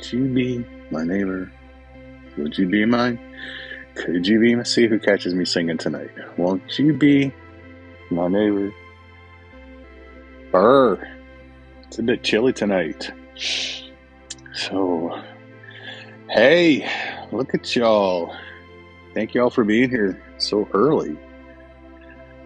Won't you be my neighbor? Would you be mine? Could you be? See who catches me singing tonight. Won't you be my neighbor? Brr. It's a bit chilly tonight. So, hey, look at y'all. Thank y'all for being here so early.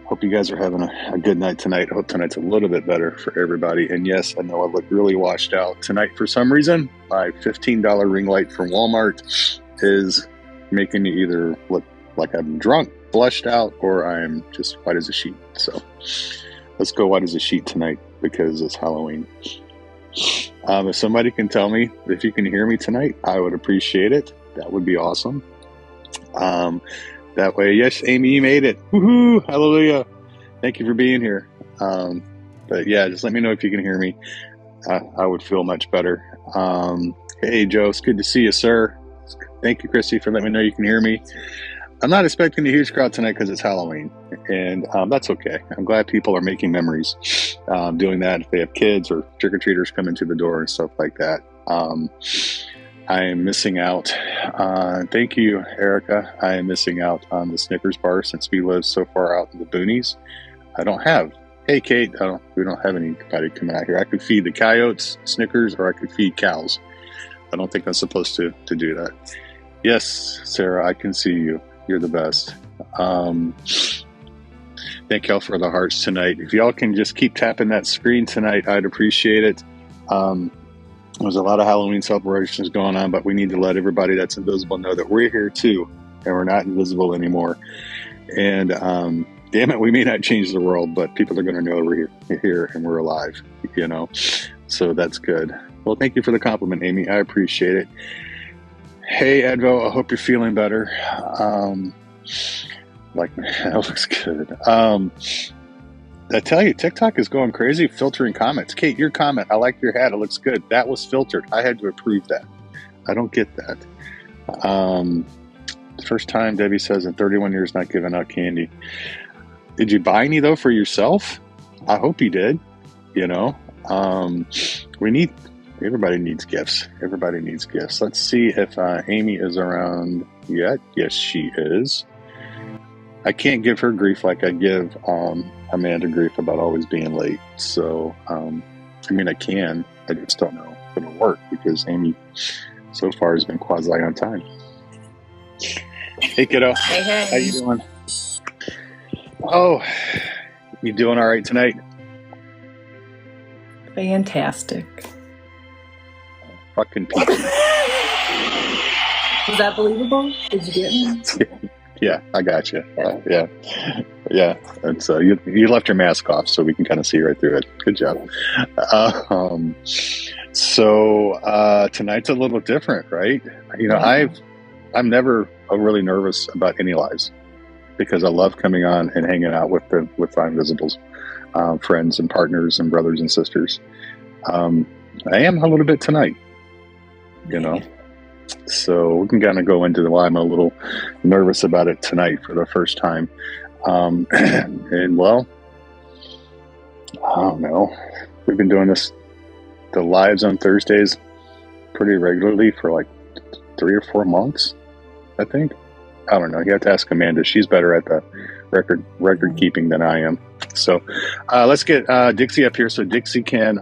Hope you guys are having a good night tonight. I hope tonight's a little bit better for everybody. And yes, I know I look really washed out tonight for some reason. My $15 ring light from Walmart is making me either look like I'm drunk, blushed out, or I'm just white as a sheet. So let's go white as a sheet tonight because it's Halloween. If somebody can tell me if you can hear me tonight, I would appreciate it. That would be awesome. That way, yes, Amy, you made it. Woohoo! Hallelujah! Thank you for being here. But yeah, just let me know if you can hear me. I would feel much better. Hey, Joe, it's good to see you, sir. Thank you, Christy, for letting me know you can hear me. I'm not expecting a huge crowd tonight because it's Halloween, and that's okay. I'm glad people are making memories doing that if they have kids or trick-or-treaters coming to the door and stuff like that. I am missing out. Thank you, Erica. I am missing out on the Snickers bar since we live so far out in the boonies. I don't have. Hey, Kate. We don't have anybody coming out here. I could feed the coyotes Snickers, or I could feed cows. I don't think I'm supposed to do that. Yes, Sarah, I can see you. You're the best. Thank y'all for the hearts tonight. If y'all can just keep tapping that screen tonight, I'd appreciate it. There's a lot of Halloween celebrations going on, but we need to let everybody that's invisible know that we're here too, and we're not invisible anymore. And damn it, we may not change the world, but people are going to know we're here and we're alive, you know? So that's good. Well, thank you for the compliment, Amy. I appreciate it. Hey, Edvo, I hope you're feeling better. That looks good. I tell you, TikTok is going crazy filtering comments. Kate, your comment, I like your hat. It looks good. That was filtered. I had to approve that. I don't get that. First time, Debbie says, in 31 years not giving out candy. Did you buy any, though, for yourself? I hope you did. You know, everybody needs gifts. Everybody needs gifts. Let's see if Amy is around yet. Yes, she is. I can't give her grief like I give Amanda grief about always being late. So, I can. I just don't know if it'll work because Amy so far has been quasi on time. Hey, kiddo. Hey. How you doing? Oh, you doing all right tonight? Fantastic. Fucking pizza. Was that believable? Did you get me? Yeah, I got you. Yeah. And so you left your mask off, so we can kind of see right through it. Good job. So tonight's a little different, right? You know, I'm never really nervous about any lives because I love coming on and hanging out with the Invisibles, friends and partners and brothers and sisters. I am a little bit tonight, you know. So we can kind of go into why I'm a little nervous about it tonight for the first time. And well, I don't know. We've been doing the lives on Thursdays pretty regularly for like 3 or 4 months, I think. I don't know. You have to ask Amanda. She's better at the record keeping than I am. So let's get Dixie up here so Dixie can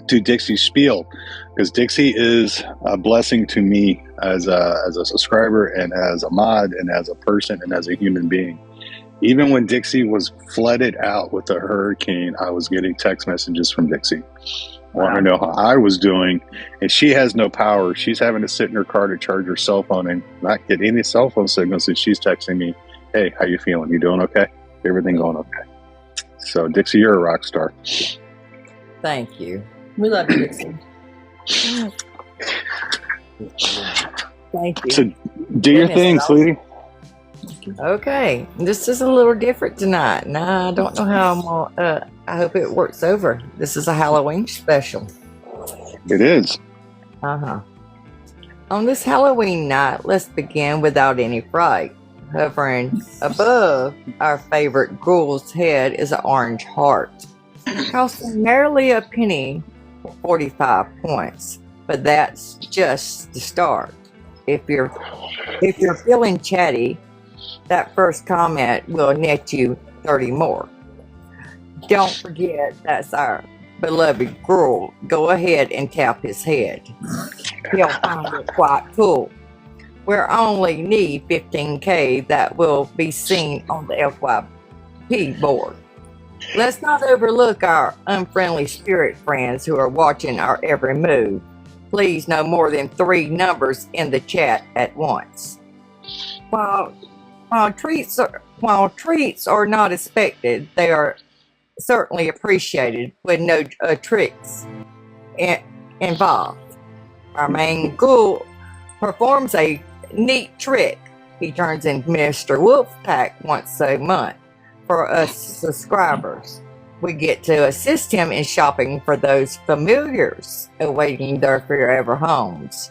do Dixie's spiel, because Dixie is a blessing to me as a subscriber and as a mod and as a person and as a human being. Even when Dixie was flooded out with a hurricane, I was getting text messages from Dixie. Want to know how I was doing, and she has no power. She's having to sit in her car to charge her cell phone and not get any cell phone signals, and she's texting me, "Hey, how you feeling? You doing okay? Everything going okay?" So Dixie, you're a rock star. Thank you. We love you, Dixie. Thank you. So do your thing, sweetie. Okay, this is a little different tonight. Now I don't know how I'm gonna, I hope it works over. This is a Halloween special. It is. On this Halloween night, let's begin without any fright. Hovering above our favorite ghoul's head is an orange heart, costing merely a penny for 45 points. but that's just the start. If you're feeling chatty, that first comment will net you 30 more. Don't forget that's our beloved Gruel. Go ahead and tap his head. He'll find it quite cool. We only need 15K that will be seen on the FYP board. Let's not overlook our unfriendly spirit friends who are watching our every move. Please no more than 3 numbers in the chat at once. While treats are not expected, they are certainly appreciated with no tricks involved. Our main ghoul performs a neat trick. He turns in Mr. Wolfpack once a month. For us subscribers, we get to assist him in shopping for those familiars awaiting their forever homes.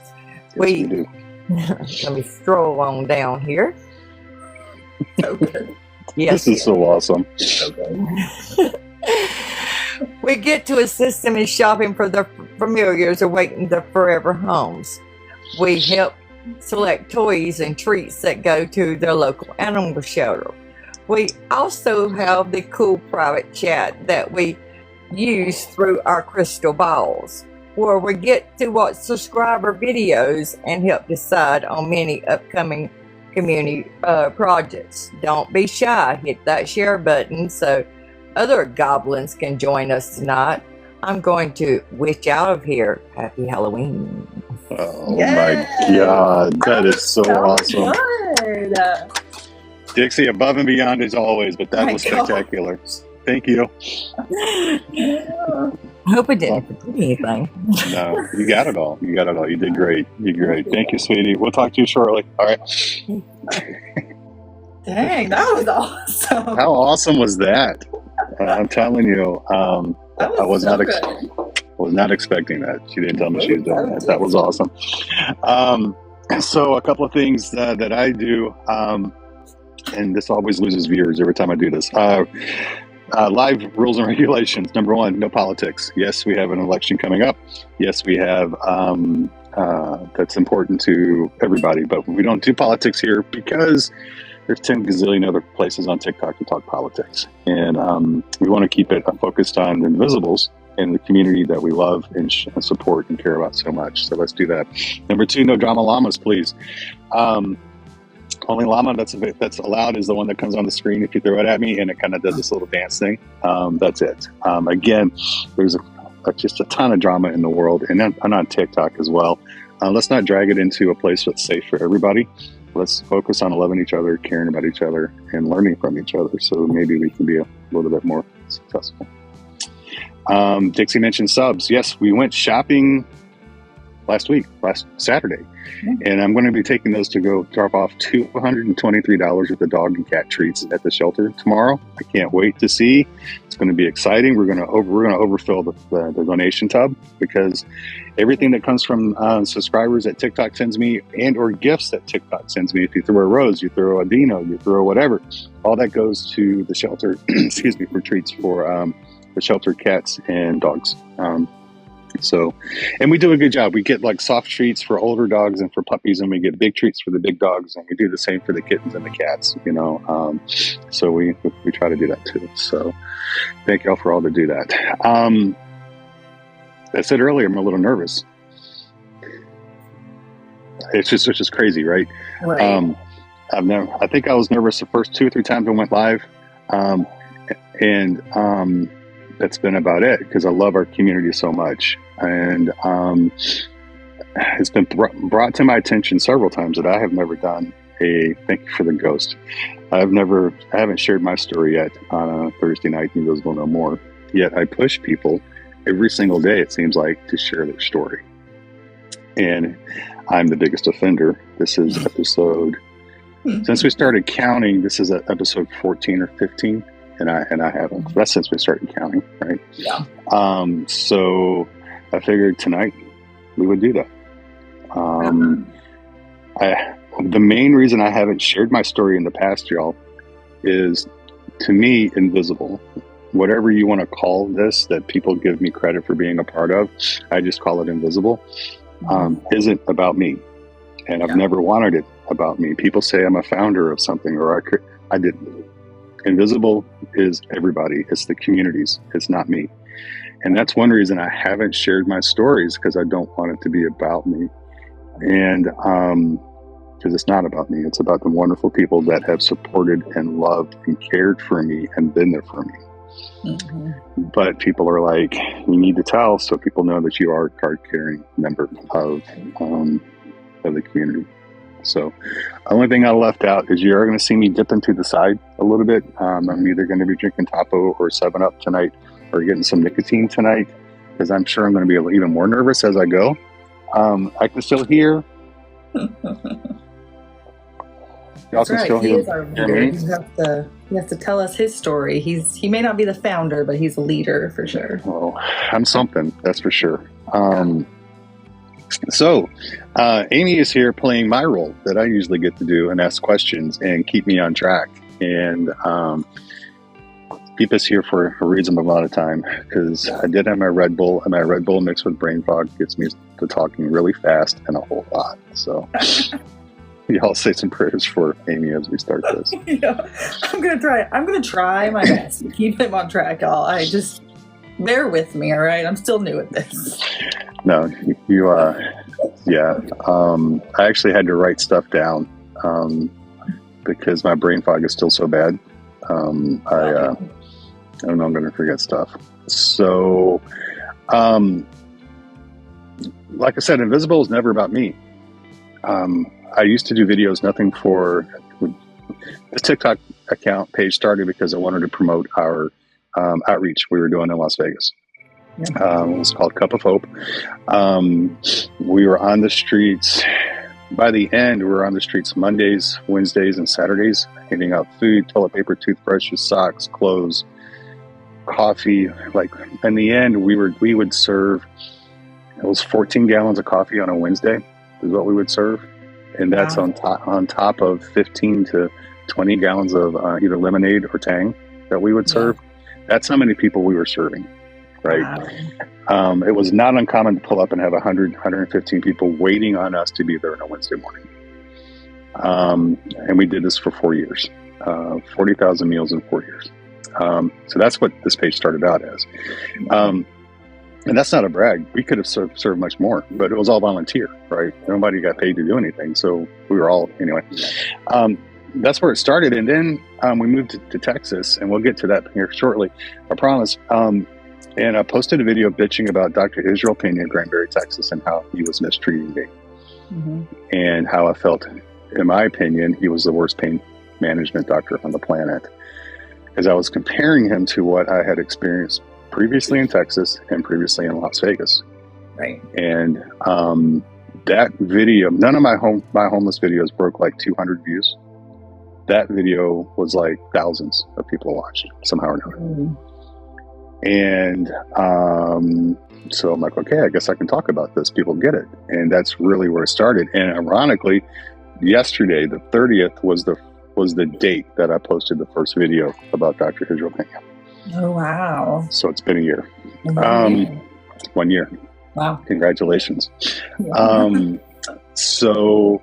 We do. Let me stroll on down here. Okay. Yes. This is so awesome. Okay. We get to assist them in shopping for their familiars awaiting their forever homes. We help select toys and treats that go to their local animal shelter. We also have the cool private chat that we use through our crystal balls, where we get to watch subscriber videos and help decide on many upcoming community projects. Don't be shy. Hit that share button so other goblins can join us tonight. I'm going to witch out of here. Happy Halloween. Oh Yay! my God, that is so awesome. Good. Dixie, above and beyond as always, but that My was God. spectacular. Thank you. Yeah. I hope I didn't forget anything. No, you got it all. You got it all. You did great. You did great. Thank you, sweetie. We'll talk to you shortly. All right. Dang, that was awesome. How awesome was that? I'm telling you, That I was so not good. was not expecting that. She didn't tell me she was doing that. That was awesome. So a couple of things that I do, and this always loses viewers every time I do this. Live rules and regulations. Number 1, no politics. Yes, we have an election coming up. Yes, we have. That's important to everybody, but we don't do politics here because there's 10 gazillion other places on TikTok to talk politics. And we want to keep it focused on the Invisibles and the community that we love and support and care about so much. So let's do that. Number 2, no drama llamas, please. Only llama that's allowed is the one that comes on the screen if you throw it at me and it kind of does this little dance thing. That's it. Again, there's just a ton of drama in the world and on TikTok as well. Let's not drag it into a place that's safe for everybody. Let's focus on loving each other, caring about each other, and learning from each other so maybe we can be a little bit more successful. Dixie mentioned subs. Yes, we went shopping last Saturday, and I'm going to be taking those to go drop off $223 worth of dog and cat treats at the shelter tomorrow. I can't wait to see. It's going to be exciting. We're going to overfill the donation tub because everything that comes from subscribers that TikTok sends me and or gifts that TikTok sends me, if you throw a rose, you throw a dino, you throw whatever, all that goes to the shelter. Excuse me, for treats for the shelter cats and dogs. And we do a good job. We get like soft treats for older dogs and for puppies, and we get big treats for the big dogs, and we do the same for the kittens and the cats, so we try to do that too. So thank y'all for all to do that. I said earlier, I'm a little nervous. It's just crazy, right? Right. I think I was nervous the first 2 or 3 times I went live. That's been about it because I love our community so much. And it's been brought to my attention several times that I have never done a thank you for the ghost. I haven't shared my story yet on a Thursday night, Invisible No More. Yet I push people every single day, it seems like, to share their story. And I'm the biggest offender. This is episode, since we started counting, this is episode 14 or 15. And I haven't. That's since we started counting, right? Yeah. So I figured tonight we would do that. The main reason I haven't shared my story in the past, y'all, is to me invisible. Whatever you want to call this that people give me credit for being a part of, I just call it invisible. isn't about me. And I've never wanted it about me. People say I'm a founder of something, or I didn't. Invisible is everybody. It's the communities. It's not me. And that's one reason I haven't shared my stories, because I don't want it to be about me. And because it's not about me. It's about the wonderful people that have supported and loved and cared for me and been there for me. Mm-hmm. But people are like, you need to tell so people know that you are a card-carrying member of the community. So the only thing I left out is you are going to see me dipping to the side a little bit. I'm either going to be drinking Topo or 7-Up tonight, or getting some nicotine tonight, because I'm sure I'm going to be even more nervous as I go. I can still hear. Y'all can still He hear is our leader. You have to tell us his story. He may not be the founder, but he's a leader for sure. Oh, I'm something, that's for sure. So Amy is here playing my role that I usually get to do and ask questions and keep me on track, and keep us here for a reasonable amount of time, because I did have my Red Bull, and my Red Bull mixed with brain fog gets me to talking really fast and a whole lot. So y'all say some prayers for Amy as we start this. Yeah, I'm gonna try my best to keep him on track, y'all. I just bear with me, all right? I'm still new at this. No, you yeah. I actually had to write stuff down because my brain fog is still so bad. I don't know, I'm going to forget stuff. So, like I said, Invisible is never about me. I used to do videos, nothing for this TikTok account page started because I wanted to promote our outreach we were doing in Las Vegas. It was called Cup of Hope. We were on the streets. By the end, we were on the streets Mondays, Wednesdays, and Saturdays, handing out food, toilet paper, toothbrushes, socks, clothes, coffee. Like in the end, we would serve. It was 14 gallons of coffee on a Wednesday is what we would serve, and that's on top of 15 to 20 gallons of either lemonade or Tang that we would serve. That's how many people we were serving. Right. Wow. It was not uncommon to pull up and have 100, 115 people waiting on us to be there on a Wednesday morning. And we did this for 4 years, 40,000 meals in 4 years. So that's what this page started out as. And that's not a brag. We could have served much more, but it was all volunteer, right? Nobody got paid to do anything. So we were all, anyway. That's where it started. And then we moved to Texas, and we'll get to that here shortly, I promise. And I posted a video bitching about Dr. Israel Pena, Granbury, Texas, and how he was mistreating me. Mm-hmm. And how I felt, in my opinion, he was the worst pain management doctor on the planet. Because I was comparing him to what I had experienced previously in Texas and previously in Las Vegas. Right. And that video, none of my homeless videos broke like 200 views. That video was like thousands of people watched somehow or another. Mm-hmm. And so I'm like, okay, I guess I can talk about this. People get it. And that's really where it started. And ironically, yesterday, the 30th, was the date that I posted the first video about Dr. Israel Pena. Oh, wow. So it's been a year. 1 year. Wow. Congratulations. So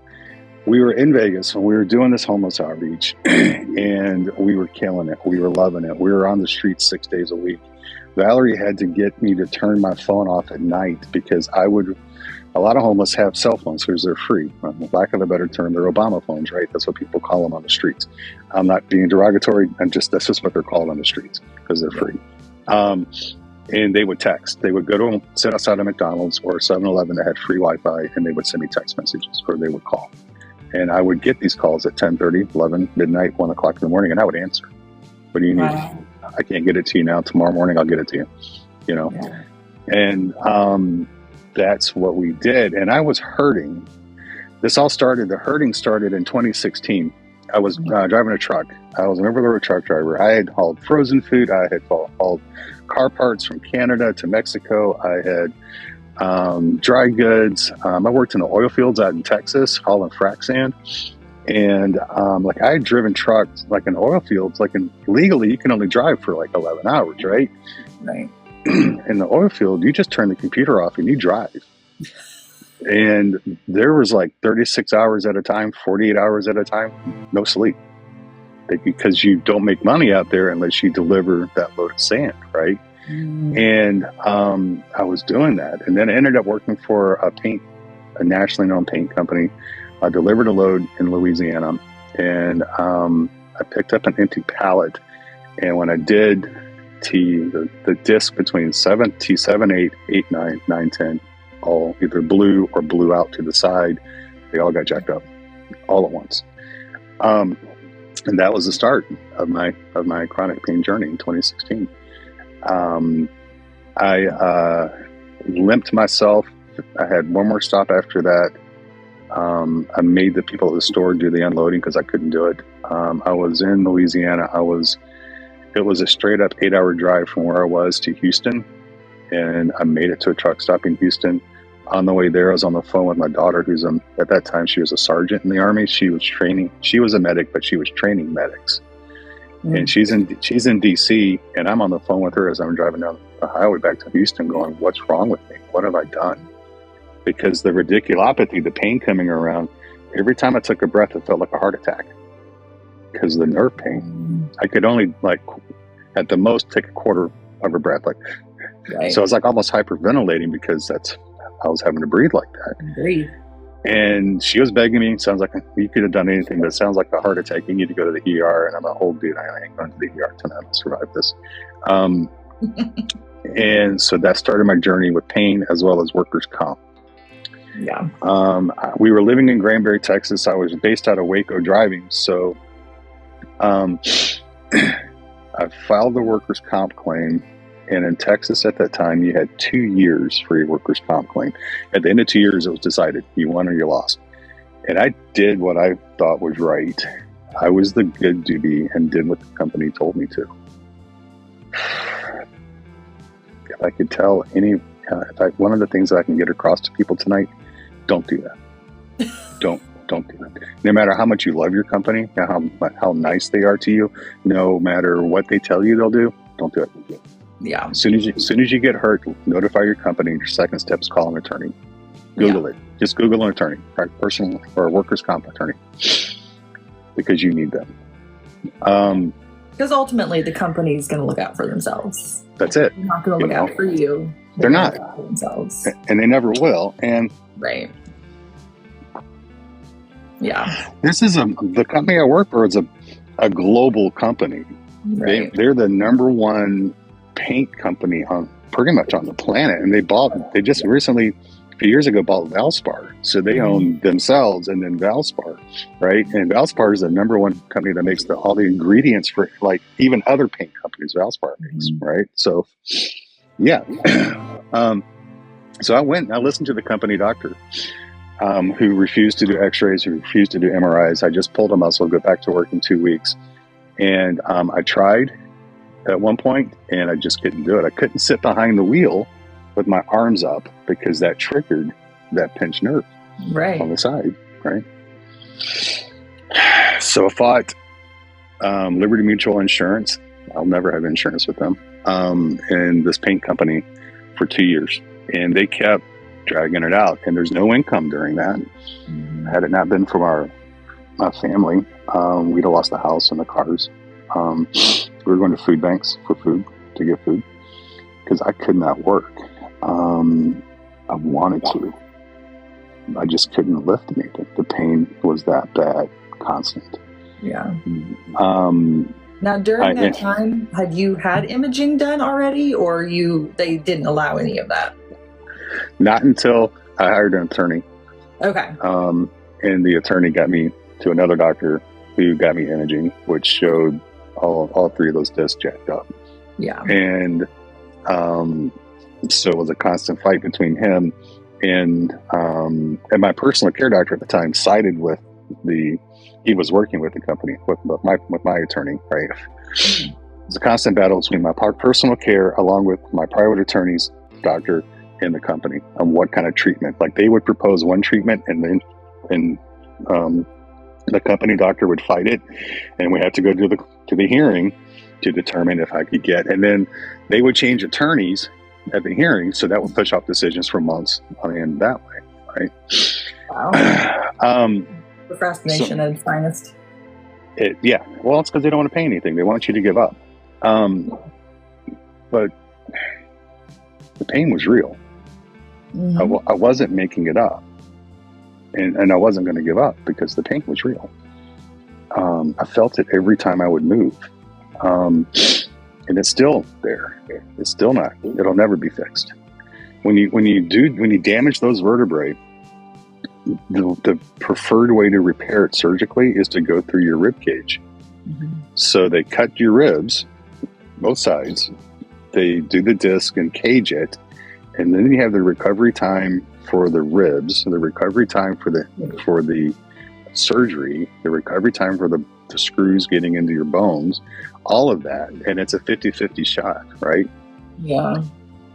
we were in Vegas and we were doing this homeless outreach and we were killing it. We were loving it. We were on the streets 6 days a week. Valerie had to get me to turn my phone off at night because a lot of homeless have cell phones because they're free. For lack of a better term, they're Obama phones, right? That's what people call them on the streets. I'm not being derogatory. That's just what they're called on the streets because they're free. And they would text. They would go to sit outside of McDonald's or 7-Eleven that had free Wi-Fi, and they would send me text messages or they would call. And I would get these calls at 10:30, 11, midnight, 1 o'clock in the morning, and I would answer. What do you need? I can't get it to you now. Tomorrow morning, I'll get it to you. You know? Yeah. And that's what we did. And I was hurting. The hurting started in 2016. I was driving a truck. I was an over-the-road truck driver. I had hauled frozen food. I had hauled car parts from Canada to Mexico. I had dry goods. I worked in the oil fields out in Texas, hauling frac sand. And I had driven trucks like in oil fields, legally you can only drive for like 11 hours, right? Right. In the oil field, you just turn the computer off and you drive. And there was like 36 hours at a time, 48 hours at a time, no sleep. Because you don't make money out there unless you deliver that load of sand, right? And I was doing that. And then I ended up working for a nationally known paint company. I delivered a load in Louisiana, and I picked up an empty pallet. And when I did, the disc between T7, 8, 8, 9, 9, 10, all either blew or blew out to the side. They all got jacked up all at once. And that was the start of my chronic pain journey in 2016. I limped myself. I had one more stop after that. I made the people at the store do the unloading because I couldn't do it. I was in Louisiana. It was a straight up 8-hour drive from where I was to Houston, and I made it to a truck stop in Houston. On the way there, I was on the phone with my daughter, who's at that time she was a sergeant in the Army. She was training. She was a medic, but she was training medics. And she's in DC, and I'm on the phone with her as I'm driving down the highway back to Houston, going, "What's wrong with me? What have I done?" Because the radiculopathy, the pain coming around, every time I took a breath, it felt like a heart attack because of the nerve pain. I could only, like, at the most, take a quarter of a breath, like. Right. So it's like almost hyperventilating because I was having to breathe like that. Breathe. And she was begging me, sounds like you could have done anything, but it sounds like a heart attack. You need to go to the ER. And I'm like, oh, dude, I ain't going to the ER tonight. I'll survive this. And so that started my journey with pain as well as workers' comp. Yeah. We were living in Granbury, Texas. I was based out of Waco driving. So I filed the workers' comp claim. And in Texas at that time, you had 2 years for your workers' comp claim. At the end of 2 years, it was decided you won or you lost. And I did what I thought was right. I was the good duty and did what the company told me to. If I could tell one of the things that I can get across to people tonight, don't do that. Don't do that. No matter how much you love your company, how nice they are to you, no matter what they tell you they'll do, don't do it. Yeah. As soon as you get hurt, notify your company. Your second step is call an attorney. Google it. Just Google an attorney, right? Personal or workers' comp attorney, because you need them. Because ultimately, the company is going to look out for themselves. That's it. They're not going to look out for you. They're not. Look out for themselves. And they never will. And right. Yeah. This is the company I work for is a global company. Right. They're the number one paint company pretty much on the planet, and they just recently, a few years ago, bought Valspar, so they own themselves and then Valspar, right? And Valspar is the number one company that makes all the ingredients for, like, even other paint companies Valspar makes, right? So yeah. So I went and I listened to the company doctor, who refused to do x-rays, who refused to do MRIs. I just pulled a muscle, go back to work in 2 weeks, and I tried at one point, and I just couldn't do it. I couldn't sit behind the wheel with my arms up because that triggered that pinched nerve on the side, right? So I fought Liberty Mutual Insurance. I'll never have insurance with them. And this paint company for 2 years. And they kept dragging it out. And there's no income during that. Had it not been for my family, we'd have lost the house and the cars. We were going to food banks for food, to get food, because I could not work. I wanted to. I just couldn't lift anything. The pain was that bad, constant. Yeah. Now, during that time, had you had imaging done already, or they didn't allow any of that? Not until I hired an attorney. Okay. And the attorney got me to another doctor who got me imaging, which showed all three of those discs jacked up. Yeah. And so it was a constant fight between him and my personal care doctor at the time sided with he was working with the company with my attorney, right? It was a constant battle between my personal care along with my private attorney's doctor and the company on what kind of treatment. Like, they would propose one treatment, and then the company doctor would fight it, and we had to go to the hearing to determine if I could get. And then they would change attorneys at the hearing, so that would push off decisions for months on end that way. right? Wow. Procrastination at its finest. Yeah. Well, it's because they don't want to pay anything. They want you to give up. But the pain was real. Mm-hmm. I wasn't making it up. And I wasn't going to give up because the pain was real. I felt it every time I would move. And it's still there. It's still not. It'll never be fixed. When you damage those vertebrae, the preferred way to repair it surgically is to go through your rib cage. Mm-hmm. So they cut your ribs, both sides. They do the disc and cage it, and then you have the recovery time for the ribs, the recovery time for the surgery, the recovery time for the screws getting into your bones, all of that, and it's a 50-50 shot, right? Yeah.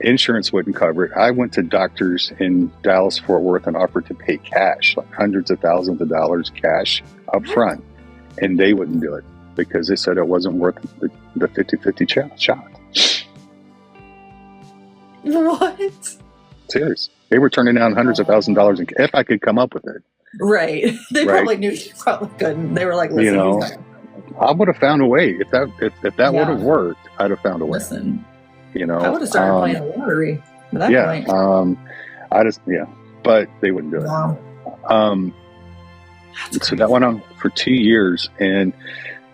Insurance wouldn't cover it. I went to doctors in Dallas, Fort Worth, and offered to pay cash, like hundreds of thousands of dollars cash up front, and they wouldn't do it because they said it wasn't worth the 50-50 shot. What? Serious. They were turning down hundreds of thousands of dollars if I could come up with it. Right. They probably knew you probably couldn't. They were like, listen, I would have found a way. If that would have worked, I'd have found a way. Listen, I would have started playing the lottery at that point. But they wouldn't do it. Wow. So that went on for 2 years, and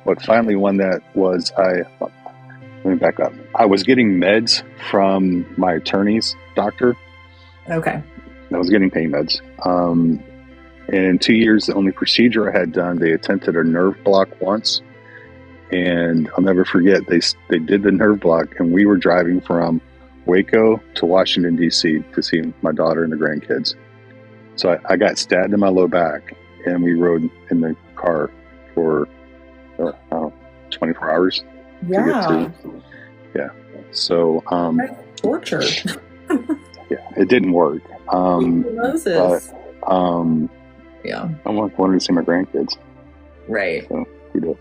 what finally won that was let me back up. I was getting meds from my attorney's doctor. Okay. I was getting pain meds. And in 2 years, the only procedure I had done, they attempted a nerve block once. And I'll never forget, they did the nerve block, and we were driving from Waco to Washington, D.C. to see my daughter and the grandkids. So I got stabbed in my low back, and we rode in the car for 24 hours. Yeah. So, torture. Yeah, it didn't work. Moses. But, yeah. I wanted to see my grandkids. Right. So we did.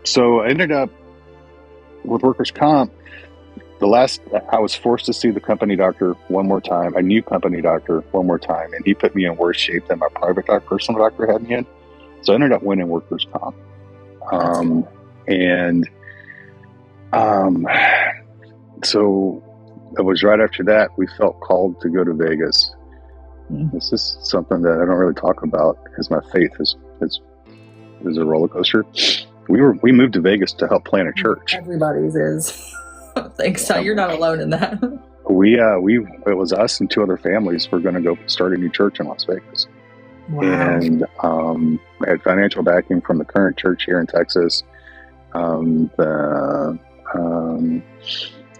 So I ended up with workers' comp. I was forced to see the company doctor one more time, a new company doctor one more time, and he put me in worse shape than my personal doctor had me in. So I ended up winning workers' comp. So it was right after that we felt called to go to Vegas. This is something that I don't really talk about because my faith is a roller coaster. We moved to Vegas to help plant a church. Everybody's is. Thanks. You're not alone in that. It was us and 2 other families were going to go start a new church in Las Vegas. Wow. And I had financial backing from the current church here in Texas.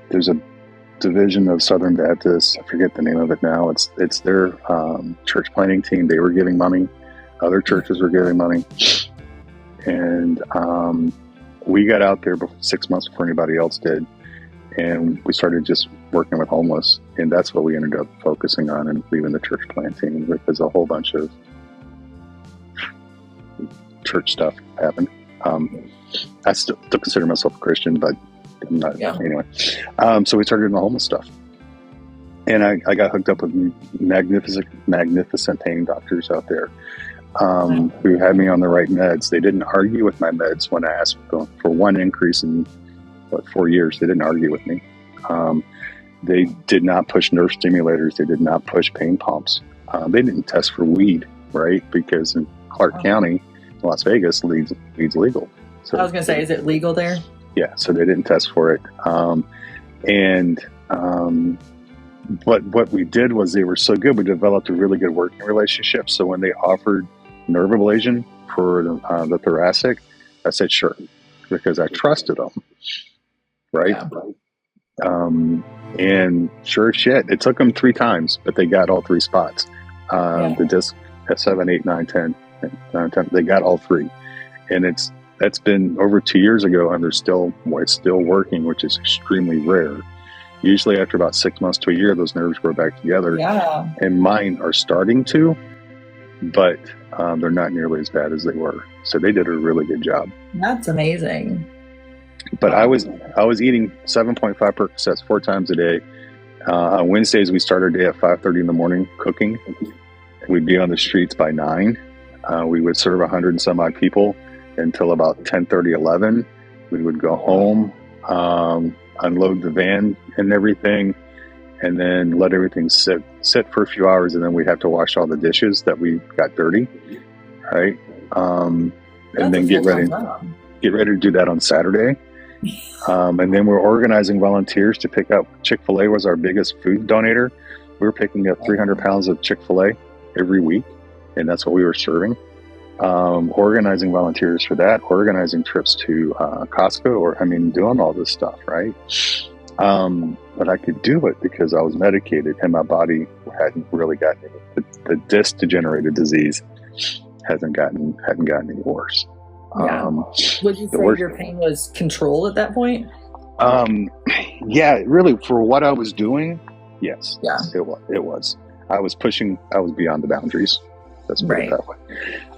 There's a division of Southern Baptists. I forget the name of it now. It's their church planting team. They were giving money. Other churches were giving money. And we got out there 6 months before anybody else did. And we started just working with homeless. And that's what we ended up focusing on and leaving the church planting because a whole bunch of church stuff happened. I still consider myself a Christian, but I'm not anyway. So we started doing the homeless stuff. And I got hooked up with magnificent paying doctors out there who had me on the right meds. They didn't argue with my meds when I asked for one increase in 4 years. They didn't argue with me. They did not push nerve stimulators. They did not push pain pumps. They didn't test for weed, right? Because in Clark County, Las Vegas, weed's legal. So I was going to say, is it legal there? Yeah, so they didn't test for it. But what we did was they were so good, we developed a really good working relationship. So when they offered nerve ablation for the thoracic, I said, sure, because I trusted them, right? Yeah. And sure as shit, it took them 3 times, but they got all 3 spots. The disc at 7, 8, 9, 10, they got all 3. And that's been over 2 years ago, and it's still working, which is extremely rare. Usually after about 6 months to a year, those nerves grow back together. Yeah. And mine are starting to, but they're not nearly as bad as they were. So they did a really good job. That's amazing. But I was eating 7.5 Percocets 4 times a day, On Wednesdays, we start our day at 5:30 in the morning cooking. We'd be on the streets by 9. We would serve 100 and some odd people until about 10:30, 11. We would go home, unload the van and everything, and then let everything sit for a few hours, and then we have to wash all the dishes that we got dirty, right? And then get ready to do that on Saturday. And then we're organizing volunteers to pick up. Chick-fil-A was our biggest food donator. We were picking up 300 pounds of Chick-fil-A every week, and that's what we were serving. Organizing volunteers for that, organizing trips to Costco, doing all this stuff, right? But I could do it because I was medicated and my body hadn't really gotten the disc degenerative disease hadn't gotten any worse. Yeah. Would you say your pain was controlled at that point? Yeah, really, for what I was doing, yes. Yeah. It was. I was beyond the boundaries. Let's put it that way.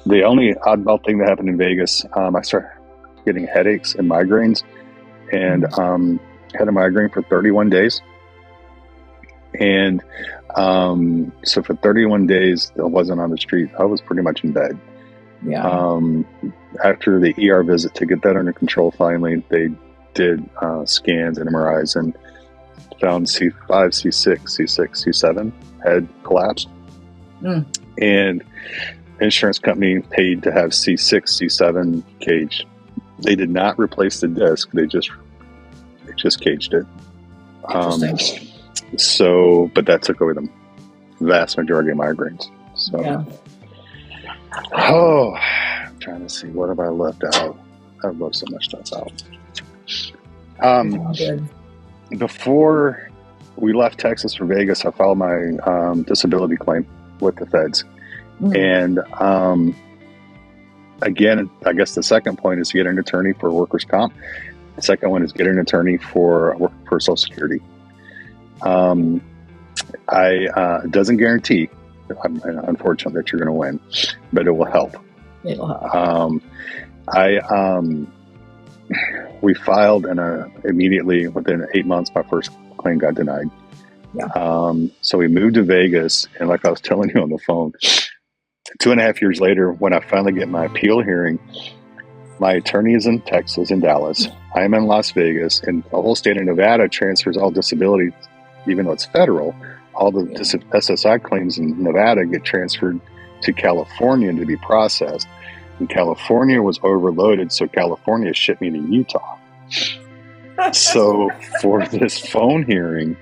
The only oddball thing that happened in Vegas, I started getting headaches and migraines, and had a migraine for 31 days. And so for 31 days, I wasn't on the street. I was pretty much in bed. Yeah. After the ER visit to get that under control, finally, they did scans and MRIs and found C5, C6, C6, C7 had collapsed. And insurance company paid to have C6, C7 caged. They did not replace the disc. They just caged it. But that took away the vast majority of migraines. So, I'm trying to see, what have I left out? I've left so much stuff out. Before we left Texas for Vegas, I filed my disability claim with the feds. And again, I guess the second point is to get an attorney for workers' comp. The second one is get an attorney for Social Security. It doesn't guarantee, unfortunately, that you're going to win, but it will help. It'll help. We filed, and immediately within 8 months, my first claim got denied. Yeah. So we moved to Vegas, and like I was telling you on the phone, 2.5 years later, when I finally get my appeal hearing, my attorney is in Texas, in Dallas. I am in Las Vegas, and the whole state of Nevada transfers all disability, even though it's federal. All the SSI claims in Nevada get transferred to California to be processed. And California was overloaded, so California shipped me to Utah. So for this phone hearing,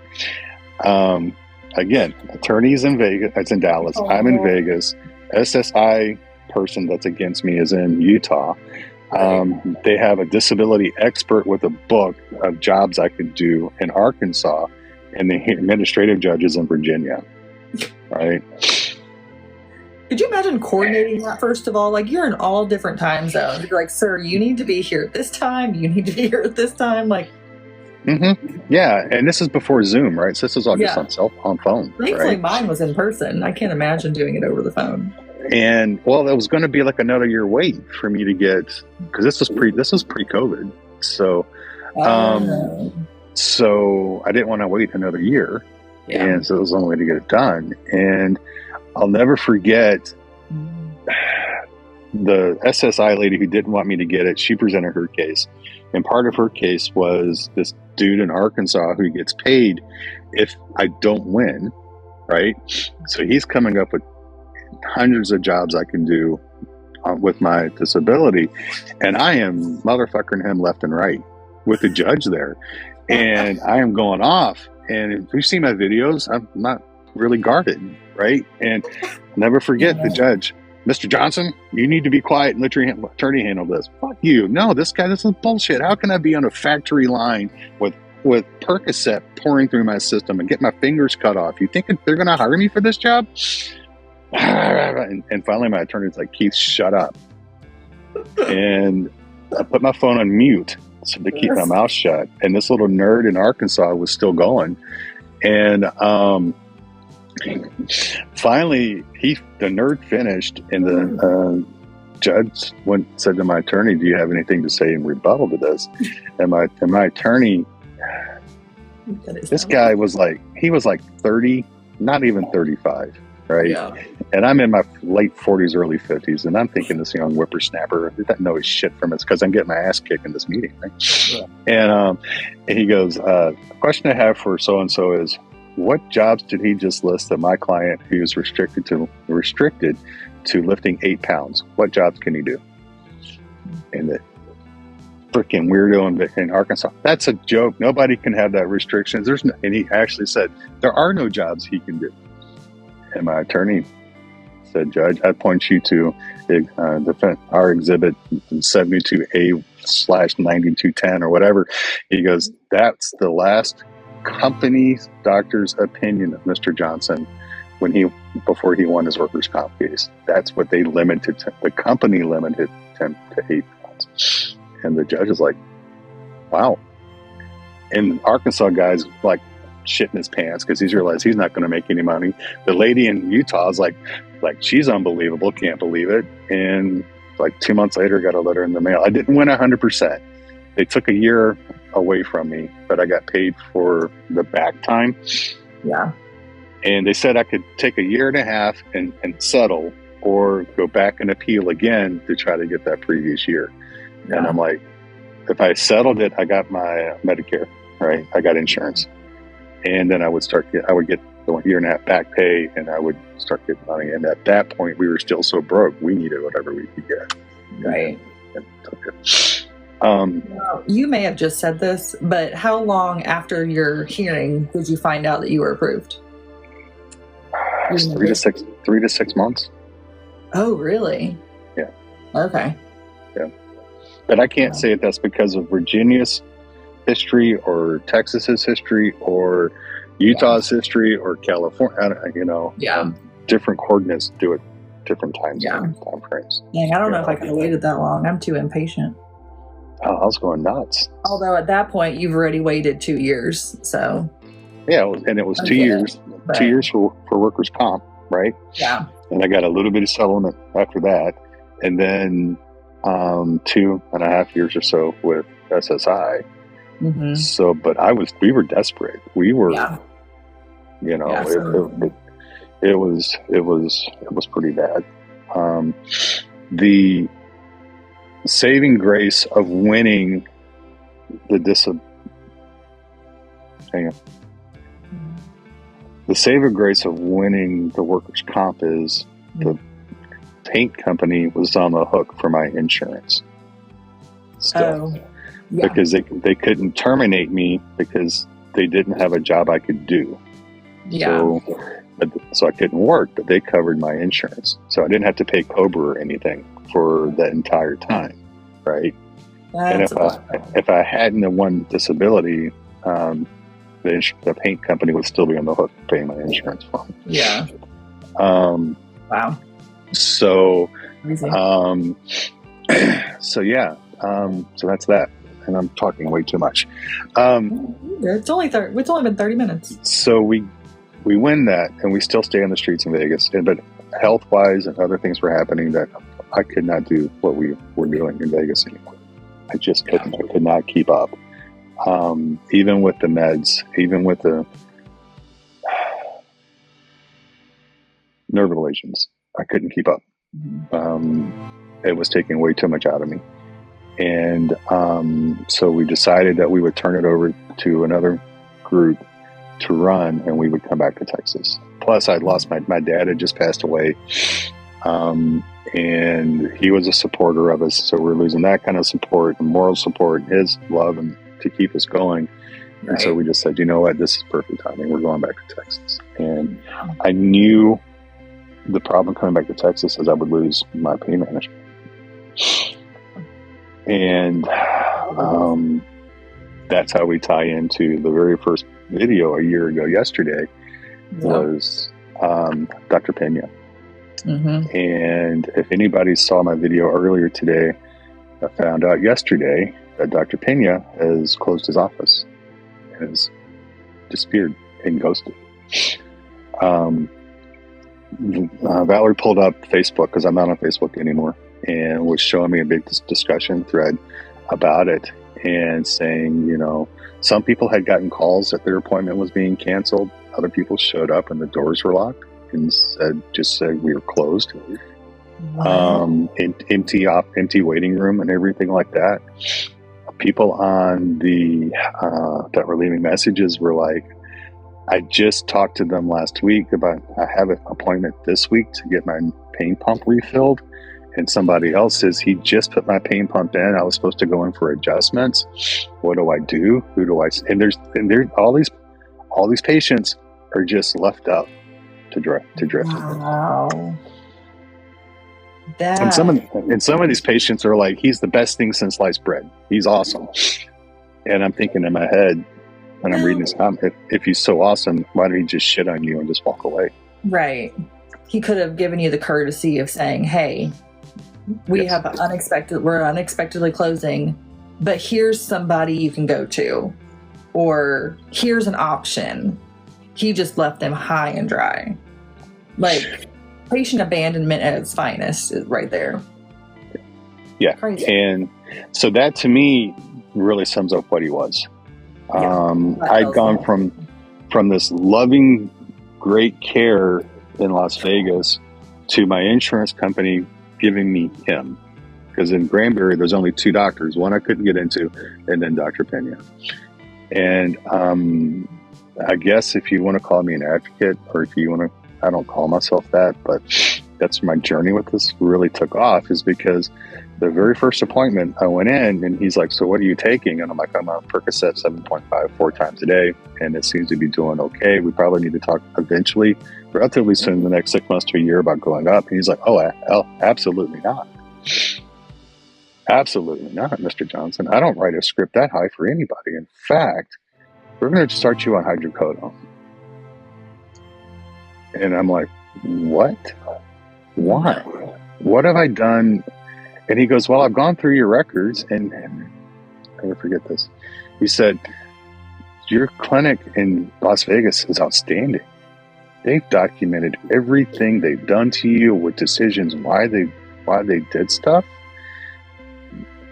again, attorney's in Vegas, it's in Dallas. I'm in Vegas. SSI person that's against me is in Utah. They have a disability expert with a book of jobs I could do in Arkansas, and the administrative judges in Virginia. Right? Could you imagine coordinating that, first of all? Like, you're in all different time zones. You're like, sir, you need to be here at this time. You need to be here at this time. Like, yeah, and this is before Zoom, right? So this is all just on phone. Thankfully, right? Mine was in person. I can't imagine doing it over the phone. And well, it was going to be like another year wait for me to get, because this was pre-COVID. So, so I didn't want to wait another year, and so it was the only way to get it done. And I'll never forget the SSI lady who didn't want me to get it. She presented her case, and part of her case was this dude in Arkansas who gets paid if I don't win, right? So he's coming up with hundreds of jobs I can do with my disability, and I am motherfucking him left and right with the judge there, and I am going off. And if you see my videos, I'm not really guarded, right? And I'll never forget the judge, Mr. Johnson, you need to be quiet and let your attorney handle this. Fuck you. No, this is bullshit. How can I be on a factory line with Percocet pouring through my system and get my fingers cut off? You think they're going to hire me for this job? And finally my attorney's like, Keith, shut up. And I put my phone on mute to keep my mouth shut. And this little nerd in Arkansas was still going. And finally, the nerd finished, and the judge said to my attorney, "Do you have anything to say in rebuttal to this?" And my attorney This guy was like, he was like 30, not even 35, right? Yeah. And I'm in my late 40s, early 50s, and I'm thinking this young whippersnapper doesn't know his shit from it's because I'm getting my ass kicked in this meeting, right? Yeah. And he goes, the question I have for so-and-so is, what jobs did he just list that my client who is restricted to lifting 8 pounds? What jobs can he do? And the freaking weirdo in Arkansas, that's a joke. Nobody can have that restriction. And he actually said, there are no jobs he can do. And my attorney said, Judge, I point you to our exhibit 72A/9210 or whatever. He goes, that's the last company doctor's opinion of Mr. Johnson before he won his workers' comp case. That's what they limited to. The company limited him to 8 pounds. And the judge is like, wow. And Arkansas guy's like shitting his pants because he's realized he's not going to make any money. The lady in Utah is like she's unbelievable, can't believe it. And like 2 months later, got a letter in the mail. I didn't win 100%. They took a year away from me, but I got paid for the back time. Yeah. And they said I could take a year and a half and settle, or go back and appeal again to try to get that previous year. Yeah. And I'm like, if I settled it, I got my Medicare, right? I got insurance. And then I would get the 1.5 year back pay, and I would start getting money. And at that point, we were still so broke, we needed whatever we could get. Right. You may have just said this, but how long after your hearing did you find out that you were approved? 3 to 6 months. Oh, really? Yeah. Okay. Yeah. But I can't say that's because of Virginia's history or Texas's history or Utah's history or California. Different coordinates do it different times. Time frames. Yeah, I don't know if I could have waited that long. I'm too impatient. Oh, I was going nuts. Although at that point you've already waited 2 years, so. Yeah, and it was 2 years. Right. 2 years for workers' comp, right? Yeah. And I got a little bit of settlement after that, and then 2.5 years or so with SSI. Mm-hmm. So, but we were desperate. We were, it was pretty bad. The saving grace of winning the The saving grace of winning the workers' comp is the paint company was on the hook for my insurance. Because they couldn't terminate me because they didn't have a job I could do. Yeah. So I couldn't work, but they covered my insurance. So I didn't have to pay COBRA or anything for that entire time, right? And if I hadn't won disability, the paint company would still be on the hook paying my insurance for me. Yeah. Wow. So, so that's that. And I'm talking way too much. It's only been 30 minutes. So we win that, and we still stay on the streets in Vegas. But health-wise and other things were happening that I could not do what we were doing in Vegas anymore. I just couldn't. I could not keep up. Even with the meds, even with the nerve ablations, I couldn't keep up. It was taking way too much out of me. And so we decided that we would turn it over to another group to run, and we would come back to Texas. Plus, I'd lost my dad had just passed away, and he was a supporter of us. So we're losing that kind of support and moral support, and his love, and to keep us going. Right. And so we just said, you know what, this is perfect timing. We're going back to Texas. And I knew the problem coming back to Texas is I would lose my pain management. And that's how we tie into the very first video a year ago yesterday was Dr. Pena. Mm-hmm. And if anybody saw my video earlier today, I found out yesterday that Dr. Pena has closed his office and has disappeared and ghosted. Valerie pulled up Facebook, because I'm not on Facebook anymore, and was showing me a big discussion thread about it and saying, Some people had gotten calls that their appointment was being canceled. Other people showed up and the doors were locked and just said we were closed. Wow. Empty waiting room and everything like that. People on the that were leaving messages were like, I just talked to them last week about I have an appointment this week to get my pain pump refilled, and somebody else says he just put my pain pump in. I was supposed to go in for adjustments. What do I do? Who do I? And there's all these patients are just left up to drift. Wow. And some of these patients are like, he's the best thing since sliced bread. He's awesome. And I'm thinking in my head, when I'm reading this comment, if he's so awesome, why did he just shit on you and just walk away? Right. He could have given you the courtesy of saying, hey, we're unexpectedly closing, but here's somebody you can go to, or here's an option. He just left them high and dry. Like, patient abandonment at its finest is right there. Yeah. Crazy. And so that to me really sums up what he was. I'd gone from this loving, great care in Las Vegas to my insurance company giving me him. Because in Granbury, there's only 2 doctors. One I couldn't get into, and then Dr. Pena. And I guess if you want to call me an advocate, or if you want to, I don't call myself that, but that's my journey with this really took off, is because the very first appointment I went in and he's like, so what are you taking? And I'm like, I'm on Percocet 7.5 4 times a day, and it seems to be doing okay. We probably need to talk eventually, relatively soon, in the next 6 months to a year, about going up. And he's like, oh, absolutely not. Absolutely not, Mr. Johnson. I don't write a script that high for anybody. In fact, we're going to start you on hydrocodone. And I'm like, what? Why? What have I done? And he goes, well, I've gone through your records, and I never forget this. He said, your clinic in Las Vegas is outstanding. They've documented everything they've done to you with decisions, why they did stuff.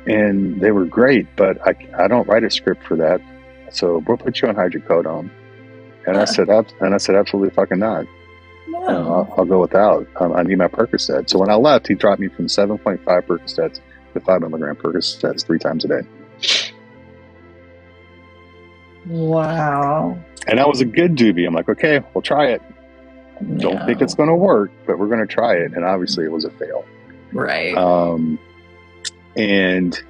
And they were great, but I don't write a script for that. So we'll put you on hydrocodone. And I said, absolutely fucking not. No. I'll go without. I need my Percocet. So when I left, he dropped me from 7.5 Percocets to 5 milligram Percocets 3 times a day. Wow. And I was a good doobie. I'm like, okay, we'll try it. Don't think it's going to work, but we're going to try it. And obviously it was a fail. Right. And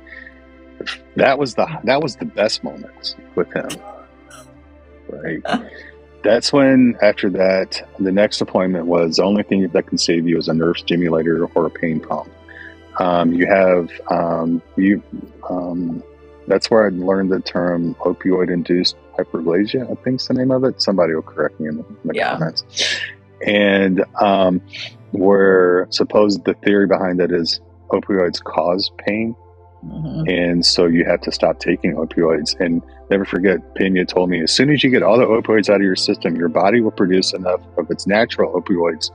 that was the best moments with him. Right. That's when, after that, the next appointment was the only thing that can save you is a nerve stimulator or a pain pump. That's where I learned the term opioid-induced hyperplasia, I think's the name of it. Somebody will correct me in the comments. And where supposed the theory behind that is opioids cause pain. Mm-hmm. And so you have to stop taking opioids. And never forget, Pena told me, as soon as you get all the opioids out of your system, your body will produce enough of its natural opioids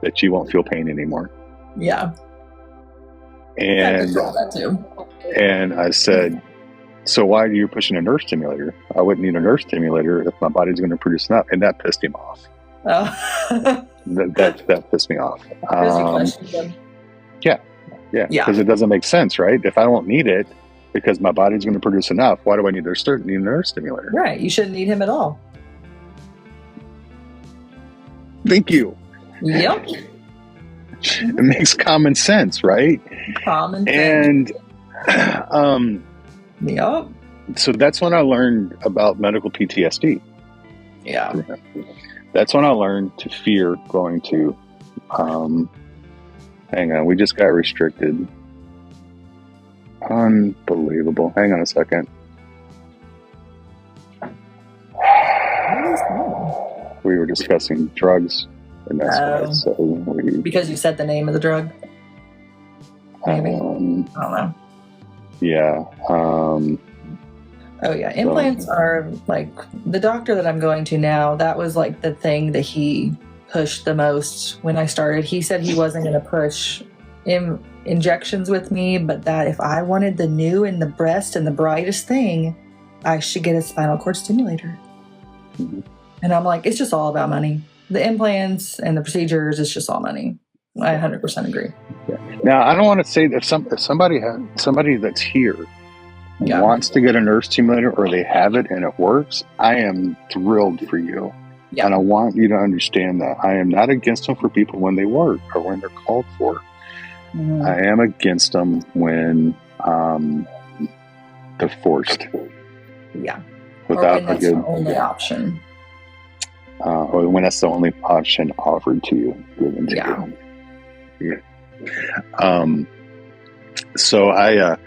that you won't feel pain anymore. Yeah. And that too. And I said, so why are you pushing a nerve stimulator? I wouldn't need a nerve stimulator if my body's going to produce enough. And that pissed him off. Oh. that pissed me off. Yeah, because it doesn't make sense, right? If I don't need it because my body's going to produce enough, why do I need a nerve stimulator? Right, you shouldn't need him at all. Thank you. Yep. It makes common sense, right? Common sense. And yep. So that's when I learned about medical PTSD. Yeah. That's when I learned to fear going to hang on, we just got restricted. Unbelievable. Hang on a second. We were discussing drugs, and that's why. So because you said the name of the drug? Maybe. I don't know. Yeah. Oh, yeah. Implants are like, the doctor that I'm going to now, that was like the thing that he pushed the most when I started. He said he wasn't going to push injections with me, but that if I wanted the new and the best and the brightest thing, I should get a spinal cord stimulator. Mhm. And I'm like, it's just all about money. The implants and the procedures, it's just all money. I 100% agree. Now, I don't want to say that if somebody that's here Yeah. wants to get a nerve stimulator or they have it and it works, I am thrilled for you. Yeah. And I want you to understand that I am not against them for people when they work or when they're called for. Mhm. I am against them when they're forced Yeah. without or when that's the only option. Or when that's the only option offered to you, given to Yeah. you. Yeah. So I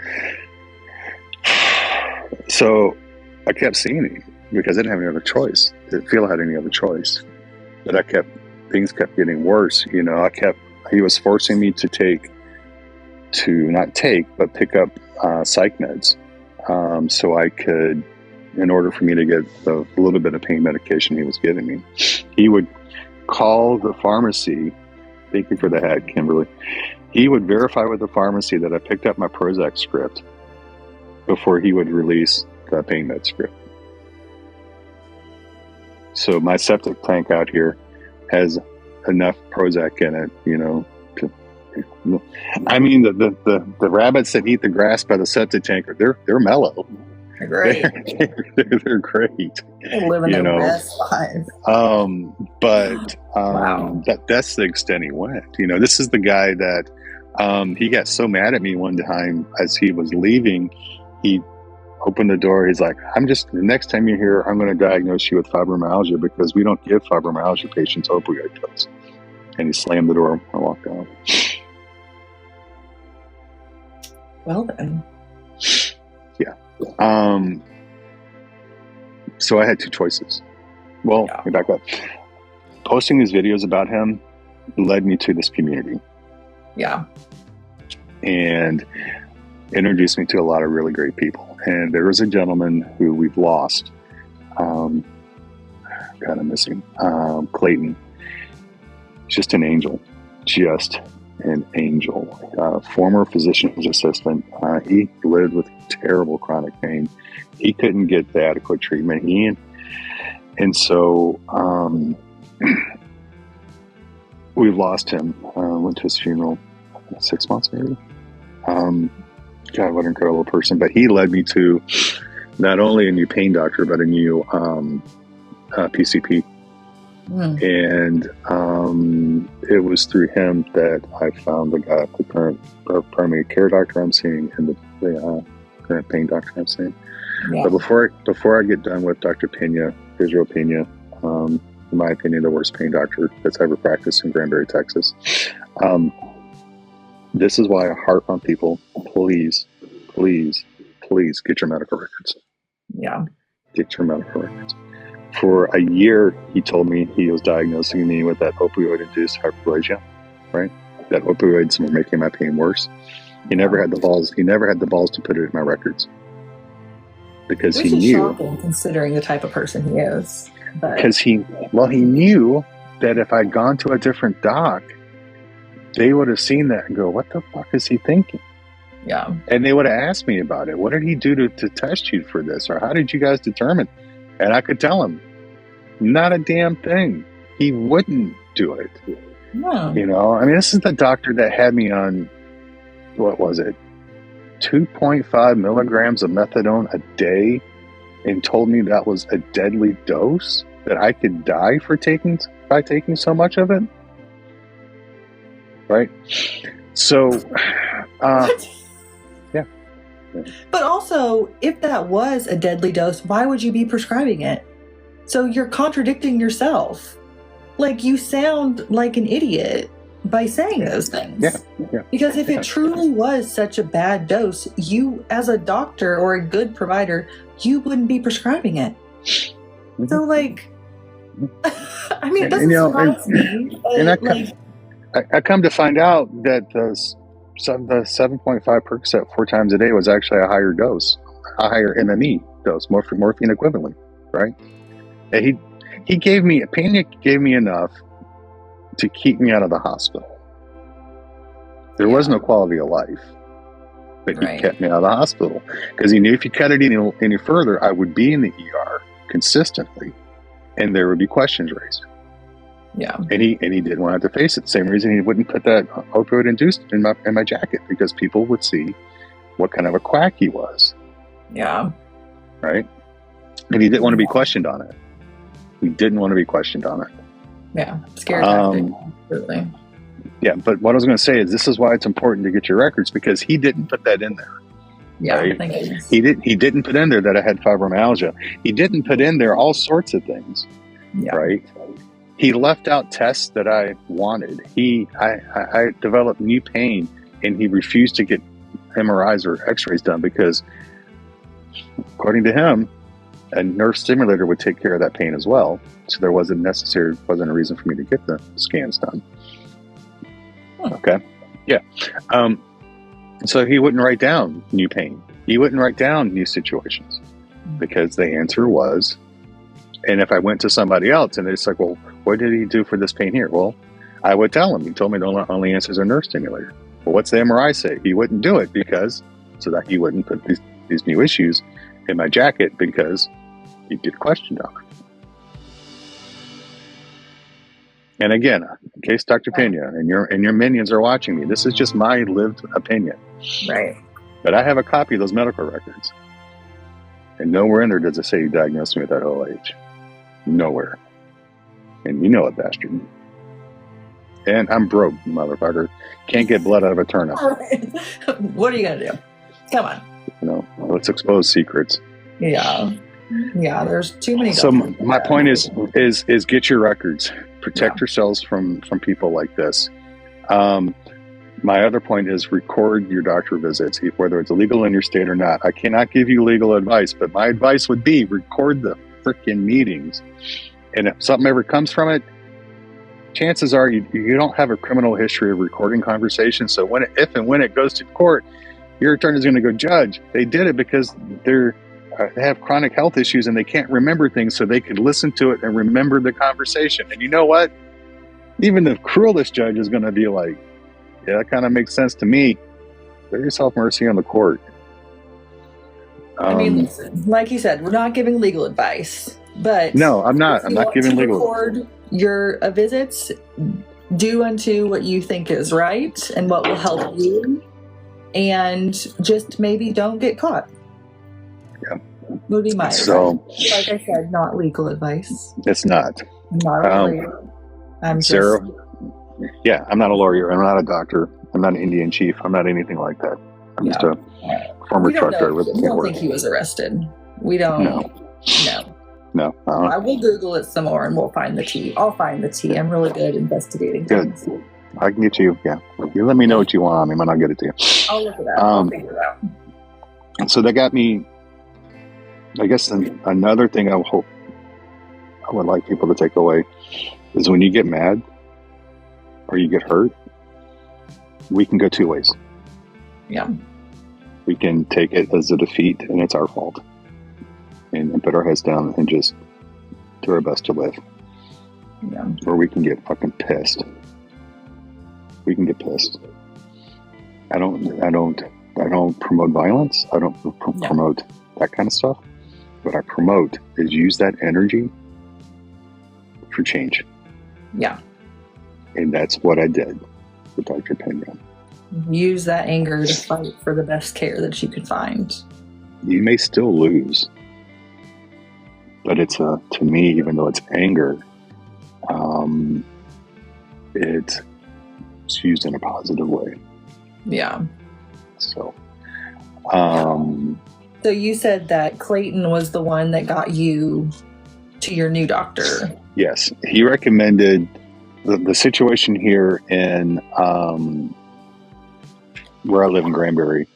kept seeing him because I didn't have any other choice. I didn't feel I had any other choice. But things kept getting worse. You know, he was forcing me to pick up psych meds. So I could, in order for me to get the little bit of pain medication he was giving me, he would call the pharmacy. Thank you for the hat, Kimberly. He would verify with the pharmacy that I picked up my Prozac script before he would release the pain med script. So my septic tank out here has enough Prozac in it, you know. I mean, the rabbits that eat the grass by the septic tank, they're mellow. They're great. They're great. They're living their best life. But Wow. that's the extent he went. You know, this is the guy that he got so mad at me one time as he was leaving. He opened the door. He's like, the next time you're here, I'm going to diagnose you with fibromyalgia because we don't give fibromyalgia patients opioid pills. And he slammed the door and walked out. Well then. Yeah. So I had two choices. Well, let me back up. Posting these videos about him led me to this community. Yeah. And introduced me to a lot of really great people. And there was a gentleman who we've lost. God, I'm missing. Clayton. Just an angel. Just an angel. Former physician's assistant. He lived with terrible chronic pain. He couldn't get the adequate treatment. And so we've lost him. Went to his funeral 6 months maybe. God, what an incredible person. But he led me to not only a new pain doctor, but a new PCP. And it was through him that I found the current primary care doctor I'm seeing and the current pain doctor I'm seeing. Yeah. But before I get done with Dr. Pena, Israel Pena, in my opinion, the worst pain doctor that's ever practiced in Granbury, Texas. This is why I harp on people. Please, please, please get your medical records. Yeah. Get your medical records. For a year, he told me he was diagnosing me with that opioid-induced hyperplasia, right? That opioids were making my pain worse. He never had the balls. He never had the balls to put it in my records because Which he is knew. shocking considering the type of person he is. Because he knew that if I'd gone to a different doc, they would have seen that and go, "What the fuck is he thinking?" Yeah. And they would have asked me about it. What did he do to test you for this? Or how did you guys determine? And I could tell him, not a damn thing. He wouldn't do it. No. You know, I mean, this is the doctor that had me on, what was it, 2.5 milligrams of methadone a day and told me that was a deadly dose, that I could die by taking so much of it. Right? So, yeah. But also, if that was a deadly dose, why would you be prescribing it? So you're contradicting yourself. Like, you sound like an idiot by saying those things. Yeah. Because if it truly was such a bad dose, you, as a doctor or a good provider, you wouldn't be prescribing it. Mm-hmm. So, like, I mean, it doesn't surprise me. I come to find out that the 7.5 Percocet 4 times a day was actually a higher dose, a higher MME dose, morphine equivalent, right? And Pena gave me enough to keep me out of the hospital. There was no quality of life. but he Right. kept me out of the hospital because he knew if he cut it any further, I would be in the ER consistently, and there would be questions raised. Yeah. And he didn't want to have to face it. Same reason he wouldn't put that opioid induced in my jacket, because people would see what kind of a quack he was, Yeah. right? And he didn't want to be questioned on it. He didn't want to be questioned on it. Yeah. Scare tactic. Absolutely. Yeah, but what I was going to say is this is why it's important to get your records, because he didn't put that in there. Yeah. Right. Thank you. He didn't put in there that I had fibromyalgia. He didn't put in there all sorts of things. Yeah. Right. He left out tests that I wanted. I developed new pain, and he refused to get MRIs or X-rays done because, according to him, a nerve stimulator would take care of that pain as well. So there wasn't a reason for me to get the scans done. Okay. Yeah. So he wouldn't write down new pain. He wouldn't write down new situations, because the answer was, and if I went to somebody else and it's like, well, what did he do for this pain here? Well, I would tell him. He told me the only answer is a nerve stimulator. Well, what's the MRI say? He wouldn't do it so that he wouldn't put these new issues in my jacket, because he'd get questioned on it. And again, in case Dr. Pena and your minions are watching me, this is just my lived opinion. Right. But I have a copy of those medical records. And nowhere in there does it say you diagnosed me with that OH. Nowhere. And you know it, bastard. And I'm broke, motherfucker. Can't get blood out of a turnip. What are you going to do? Come on. Let's expose secrets. Yeah. Yeah, there's too many. So my point is get your records. Protect yourselves from people like this. My other point is record your doctor visits, whether it's illegal in your state or not. I cannot give you legal advice, but my advice would be record the freaking meetings. And if something ever comes from it, chances are you don't have a criminal history of recording conversations. So if and when it goes to court, your attorney's going to go, judge, they did it because they have chronic health issues and they can't remember things, so they could listen to it and remember the conversation. And you know what? Even the cruelest judge is going to be like, yeah, that kind of makes sense to me. Give yourself mercy on the court. I mean, listen, like you said, we're not giving legal advice, but no, I'm not. I'm not giving legal advice. Record your visits. Do unto what you think is right and what will help you, and just maybe don't get caught. Yeah, would be my advice. Like I said, not legal advice. It's not. I'm not a lawyer. I'm Sarah. just. Yeah, I'm not a lawyer. I'm not a doctor. I'm not an Indian chief. I'm not anything like that. I'm just a former truck driver. We don't think he was arrested. We don't. No. I will Google it some more and we'll find the tea. I'll find the tea. I'm really good at investigating things. Good. I can get you. Yeah. You let me know what you want on me, and I'll get it to you. I'll look it up. I'll figure it out. So that got me. I guess another thing I would like people to take away is when you get mad or you get hurt, we can go two ways. Yeah. We can take it as a defeat and it's our fault, and put our heads down and just do our best to live. Yeah. Or we can get fucking pissed. We can get pissed. I don't promote violence. I don't promote that kind of stuff. What I promote is use that energy for change. Yeah. And that's what I did with Dr. Pena. Use that anger to fight for the best care that you could find. You may still lose, but it's to me, even though it's anger, it's used in a positive way. Yeah. So, so you said that Clayton was the one that got you to your new doctor. Yes, he recommended the situation here in where I live in Granbury,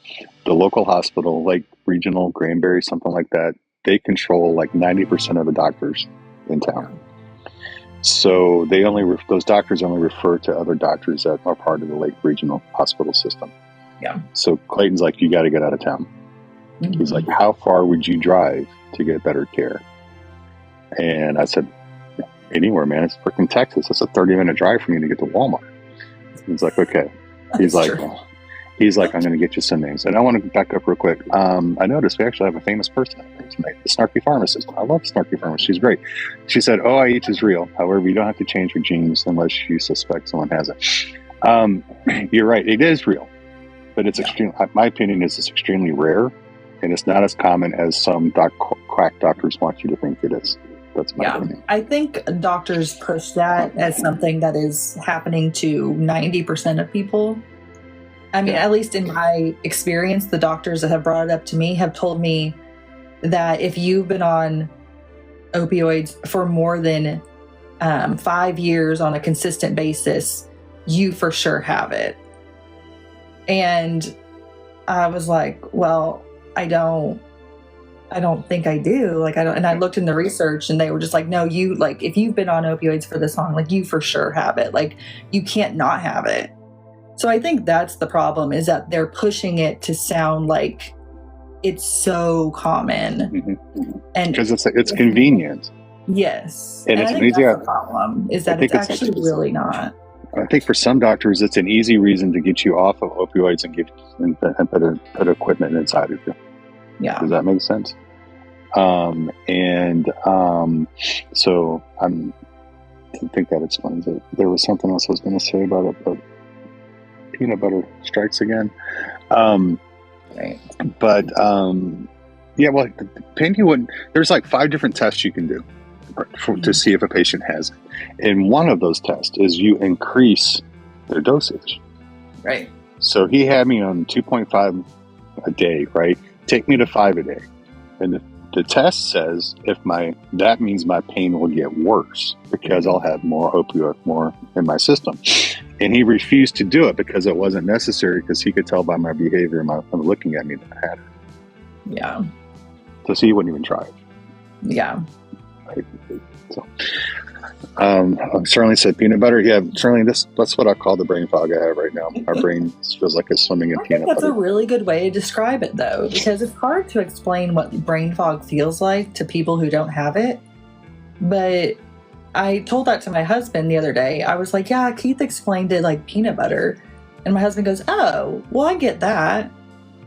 the local hospital, like Regional Granbury, something like that. They control like 90% of the doctors in town. So those doctors only refer to other doctors that are part of the Lake Regional Hospital system. Yeah. So Clayton's like, you got to get out of town. Mm-hmm. He's like, how far would you drive to get better care? And I said, anywhere, man. It's freaking Texas. It's a 30-minute drive for me to get to Walmart. He's like, okay. He's like, He's like, I'm going to get you some names. And I want to back up real quick. I noticed we actually have a famous person tonight, the Snarky Pharmacist. I love Snarky Pharmacist. She's great. She said, OIH is real. However, you don't have to change your genes unless you suspect someone has it. You're right. It is real. But it's extreme. My opinion is it's extremely rare. And it's not as common as some quack doctors want you to think it is. That's my opinion. I think doctors push that as something that is happening to 90% of people. I mean, at least in my experience, the doctors that have brought it up to me have told me that if you've been on opioids for more than 5 years on a consistent basis, you for sure have it. And I was like, well, I don't think I do. Like, I don't. And I looked in the research and they were just like, no, you, like, if you've been on opioids for this long, like, you for sure have it. Like, you can't not have it. So I think that's the problem, is that they're pushing it to sound like it's so common. And because it's convenient. Yes. And I it's think an easy, that's the problem, is that it's actually really not. I think for some doctors, it's an easy reason to get you off of opioids and put equipment inside of you. Yeah. Does that make sense? So I think that explains it. There was something else I was going to say about it, but peanut butter strikes again. Right. But yeah, well, there's like 5 different tests you can do to see if a patient has it. And one of those tests is you increase their dosage. Right. So he had me on 2.5 a day, right? Take me to 5 a day. And the test says that means my pain will get worse because I'll have more opioid, more in my system. And he refused to do it because it wasn't necessary, because he could tell by my behavior and looking at me that I had it. Yeah. So he wouldn't even try it. Yeah. Right? So, Sterling said peanut butter. Yeah, Sterling, that's what I call the brain fog I have right now. Our brain feels like it's swimming in peanut butter. That's a really good way to describe it, though, because it's hard to explain what brain fog feels like to people who don't have it. But I told that to my husband the other day. I was like, yeah, Keith explained it like peanut butter. And my husband goes, oh, well, I get that.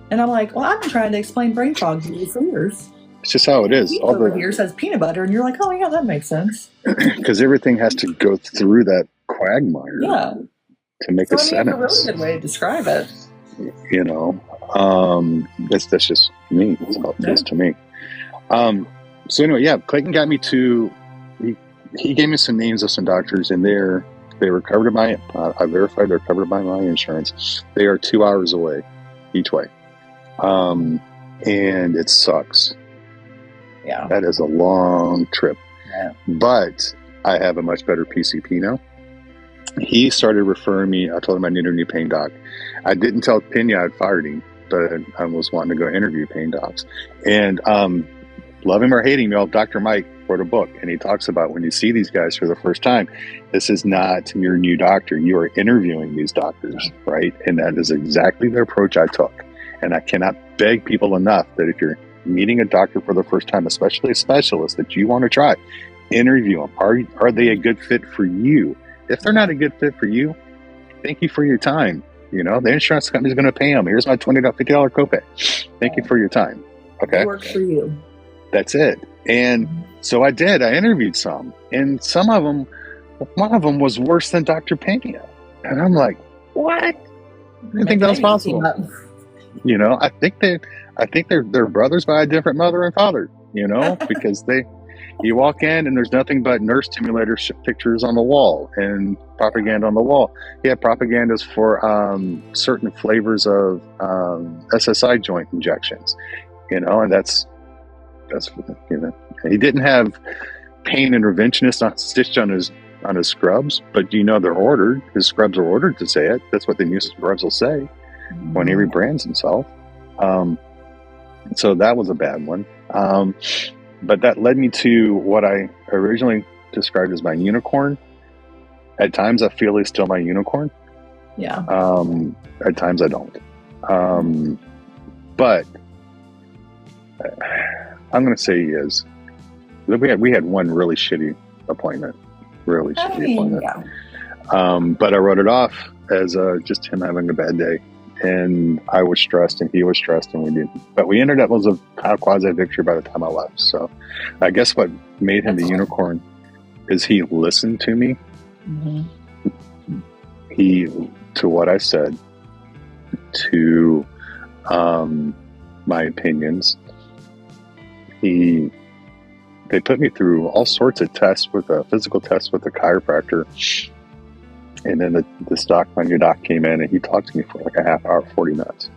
And I'm like, well, I've been trying to explain brain fog to you for years. It's just how it is. Keith over here says peanut butter, and you're like, oh, yeah, that makes sense. Because everything has to go through that quagmire to make a sentence. It's a really good way to describe it. You know, that's just me. That's how it is to me. So anyway, yeah, Clayton got me to... He gave me some names of some doctors, and they were covered by I verified they're covered by my insurance. They are 2 hours away each way, and it sucks. Yeah, that is a long trip. Yeah. But I have a much better PCP now. He started referring me. I told him I needed a new pain doc. I didn't tell Pena I'd fired him, but I was wanting to go interview pain docs. And love him or hate him, Dr. Mike wrote a book, and he talks about when you see these guys for the first time, this is not your new doctor. You are interviewing these doctors, right? And that is exactly the approach I took. And I cannot beg people enough that if you're meeting a doctor for the first time, especially a specialist that you want to try, interview them. Are they a good fit for you? If they're not a good fit for you, thank you for your time. You know, the insurance company is going to pay them. Here's my $50 copay. Thank you for your time. Okay. It works for you. That's it. And so I did. I interviewed some, and some of them, one of them was worse than Dr. Pena. And I'm like, what? I didn't think that was possible. You know, I think they're brothers by a different mother and father, you know, because you walk in and there's nothing but nurse stimulator pictures on the wall and propaganda on the wall. He had propagandas for certain flavors of SSI joint injections, you know, and that's, you know, he didn't have pain interventionists not stitched on his scrubs, but you know, they're ordered. His scrubs are ordered to say it. That's what the new scrubs will say when he rebrands himself. So that was a bad one. But that led me to what I originally described as my unicorn. At times I feel he's still my unicorn. Yeah. At times I don't. But I'm going to say he is. We had one really shitty appointment. But I wrote it off as just him having a bad day. and I was stressed and he was stressed and we didn't. But we ended up, it was a kind of quasi victory by the time I left. So I guess what made him the unicorn is he listened to me. Mm-hmm. He, to what I said, to my opinions. They put me through all sorts of tests with a physical test with a chiropractor. And then my new doc came in and he talked to me for like a half hour, 40 minutes.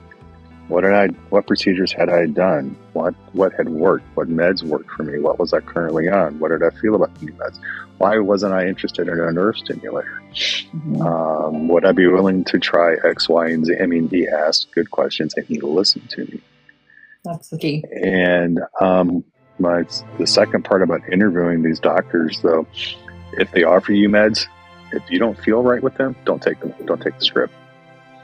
What procedures had I done? What had worked? What meds worked for me? What was I currently on? What did I feel about the new meds? Why wasn't I interested in a nerve stimulator? Mm-hmm. Would I be willing to try X, Y, and Z? I mean, he asked good questions and he listened to me. That's the key. And the second part about interviewing these doctors, though, if they offer you meds, if you don't feel right with them, don't take them. Don't take the script.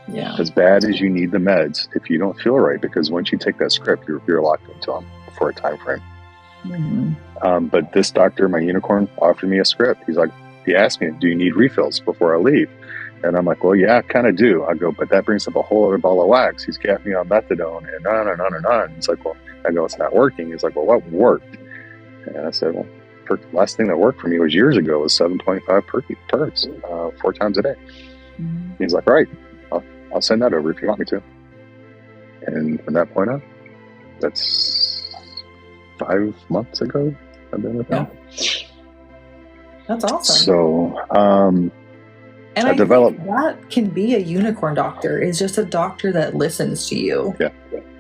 Yeah. As bad as you need the meds, if you don't feel right, because once you take that script, you're locked into them for a time frame. Mm-hmm. But this doctor, my unicorn, offered me a script. He asked me, "Do you need refills before I leave?" And I'm like, "Well, yeah, I kind of do." I go, "But that brings up a whole other ball of wax." He's got me on methadone and on and on and on. He's like, "Well," I go, "It's not working." He's like, "Well, what worked?" And I said, "Well, the last thing that worked for me was years ago was 725 perks, 4 times a day." Mm-hmm. He's like, "Right, I'll send that over if you want me to." And from that point on, that's 5 months ago I've been with him. That's awesome. So, and I developed think that can be a unicorn doctor, is just a doctor that listens to you. Yeah.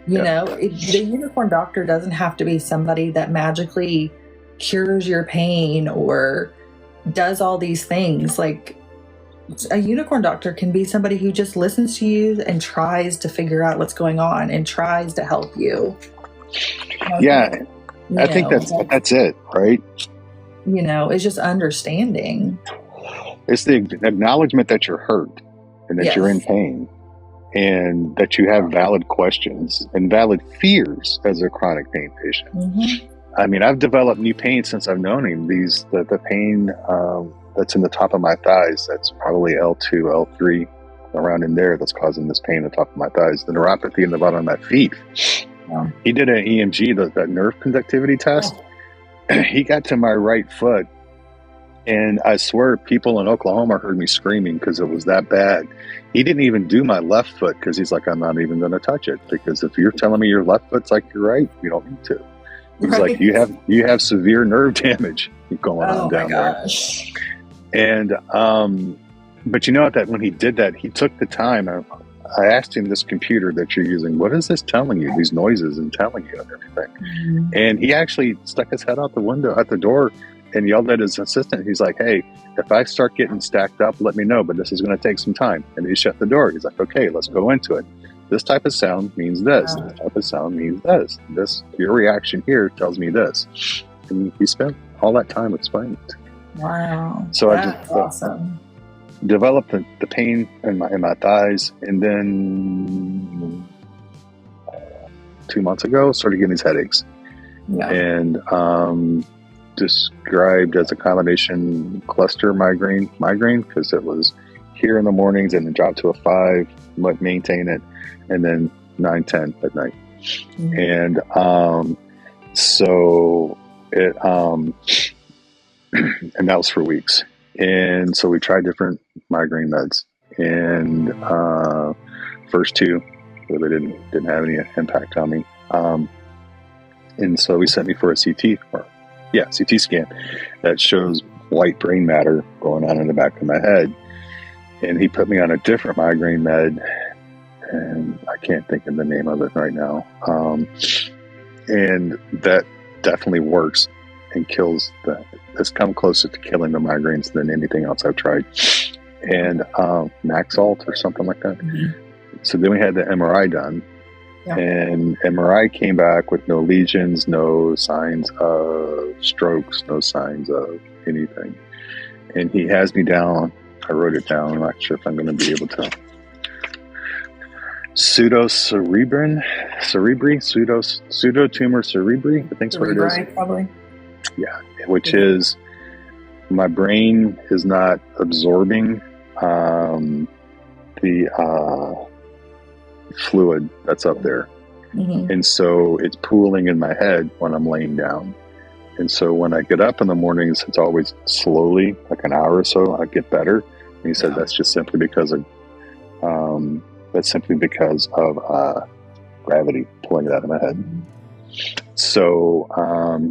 You know, the unicorn doctor doesn't have to be somebody that magically cures your pain or does all these things. Like, a unicorn doctor can be somebody who just listens to you and tries to figure out what's going on and tries to help you. I think that's it, right? You know, it's just understanding. It's the acknowledgement that you're hurt and that you're in pain and that you have valid questions and valid fears as a chronic pain patient. Mm-hmm. I mean, I've developed new pain since I've known him. The pain that's in the top of my thighs, that's probably L2, L3, around in there, that's causing this pain in the top of my thighs. The neuropathy in the bottom of my feet. Yeah. He did an EMG, that nerve conductivity test. Yeah. He got to my right foot, and I swear people in Oklahoma heard me screaming because it was that bad. He didn't even do my left foot because he's like, "I'm not even going to touch it, because if you're telling me your left foot's like your right, you don't need to." He's like, you have severe nerve damage going on down there. And but you know that when he did that, he took the time. I asked him, "This computer that you're using, what is this telling you? These noises and telling you and everything." Mm-hmm. And he actually stuck his head out the window at the door and yelled at his assistant. He's like, "Hey, if I start getting stacked up, let me know, but this is going to take some time." And he shut the door. He's like, "Okay, let's go into it. This type of sound means this. Wow. This type of sound means this. Your reaction here tells me this." And he spent all that time explaining it. Wow. So that's awesome. Developed the pain in my thighs, and then 2 months ago started getting these headaches. Yeah. And described as a combination cluster migraine because it was here in the mornings and then dropped to a 5, maintain it, and then 9-10 at night. Mm-hmm. And so it and that was for weeks. And so we tried different migraine meds, and first 2 really didn't have any impact on me. And so he sent me for a CT scan that shows white brain matter going on in the back of my head. And he put me on a different migraine med, and I can't think of the name of it right now. And that definitely works and kills it's come closer to killing the migraines than anything else I've tried. And Maxalt or something like that. Mm-hmm. So then we had the MRI done. Yeah. And MRI came back with no lesions, no signs of strokes, no signs of anything. And he has me down. I wrote it down. I'm not sure if I'm going to be able to. Pseudotumor cerebri, I think's what it is. Probably. Yeah, which is my brain is not absorbing the fluid that's up there. Mhm. And so it's pooling in my head when I'm laying down. And so when I get up in the mornings, it's always slowly, like an hour or so, I get better. And he said Yeah. that's just simply because of gravity pulling it out of my head. So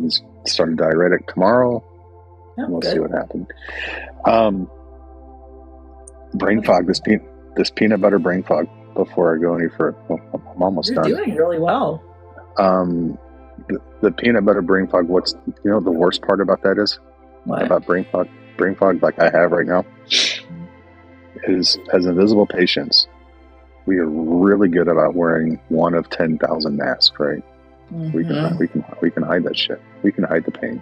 he's starting diuretic tomorrow. Oh, We'll good. see what happens. Brain fog. This peanut butter brain fog. Before I go any further, I'm almost You're done. doing really well. The peanut butter brain fog. What's the worst part about that is What? about brain fog. Brain fog, like I have right now, is as invisible patients, we are really good about wearing one of 10,000 masks. Right? Mhm. We can hide that shit. We can hide the pain.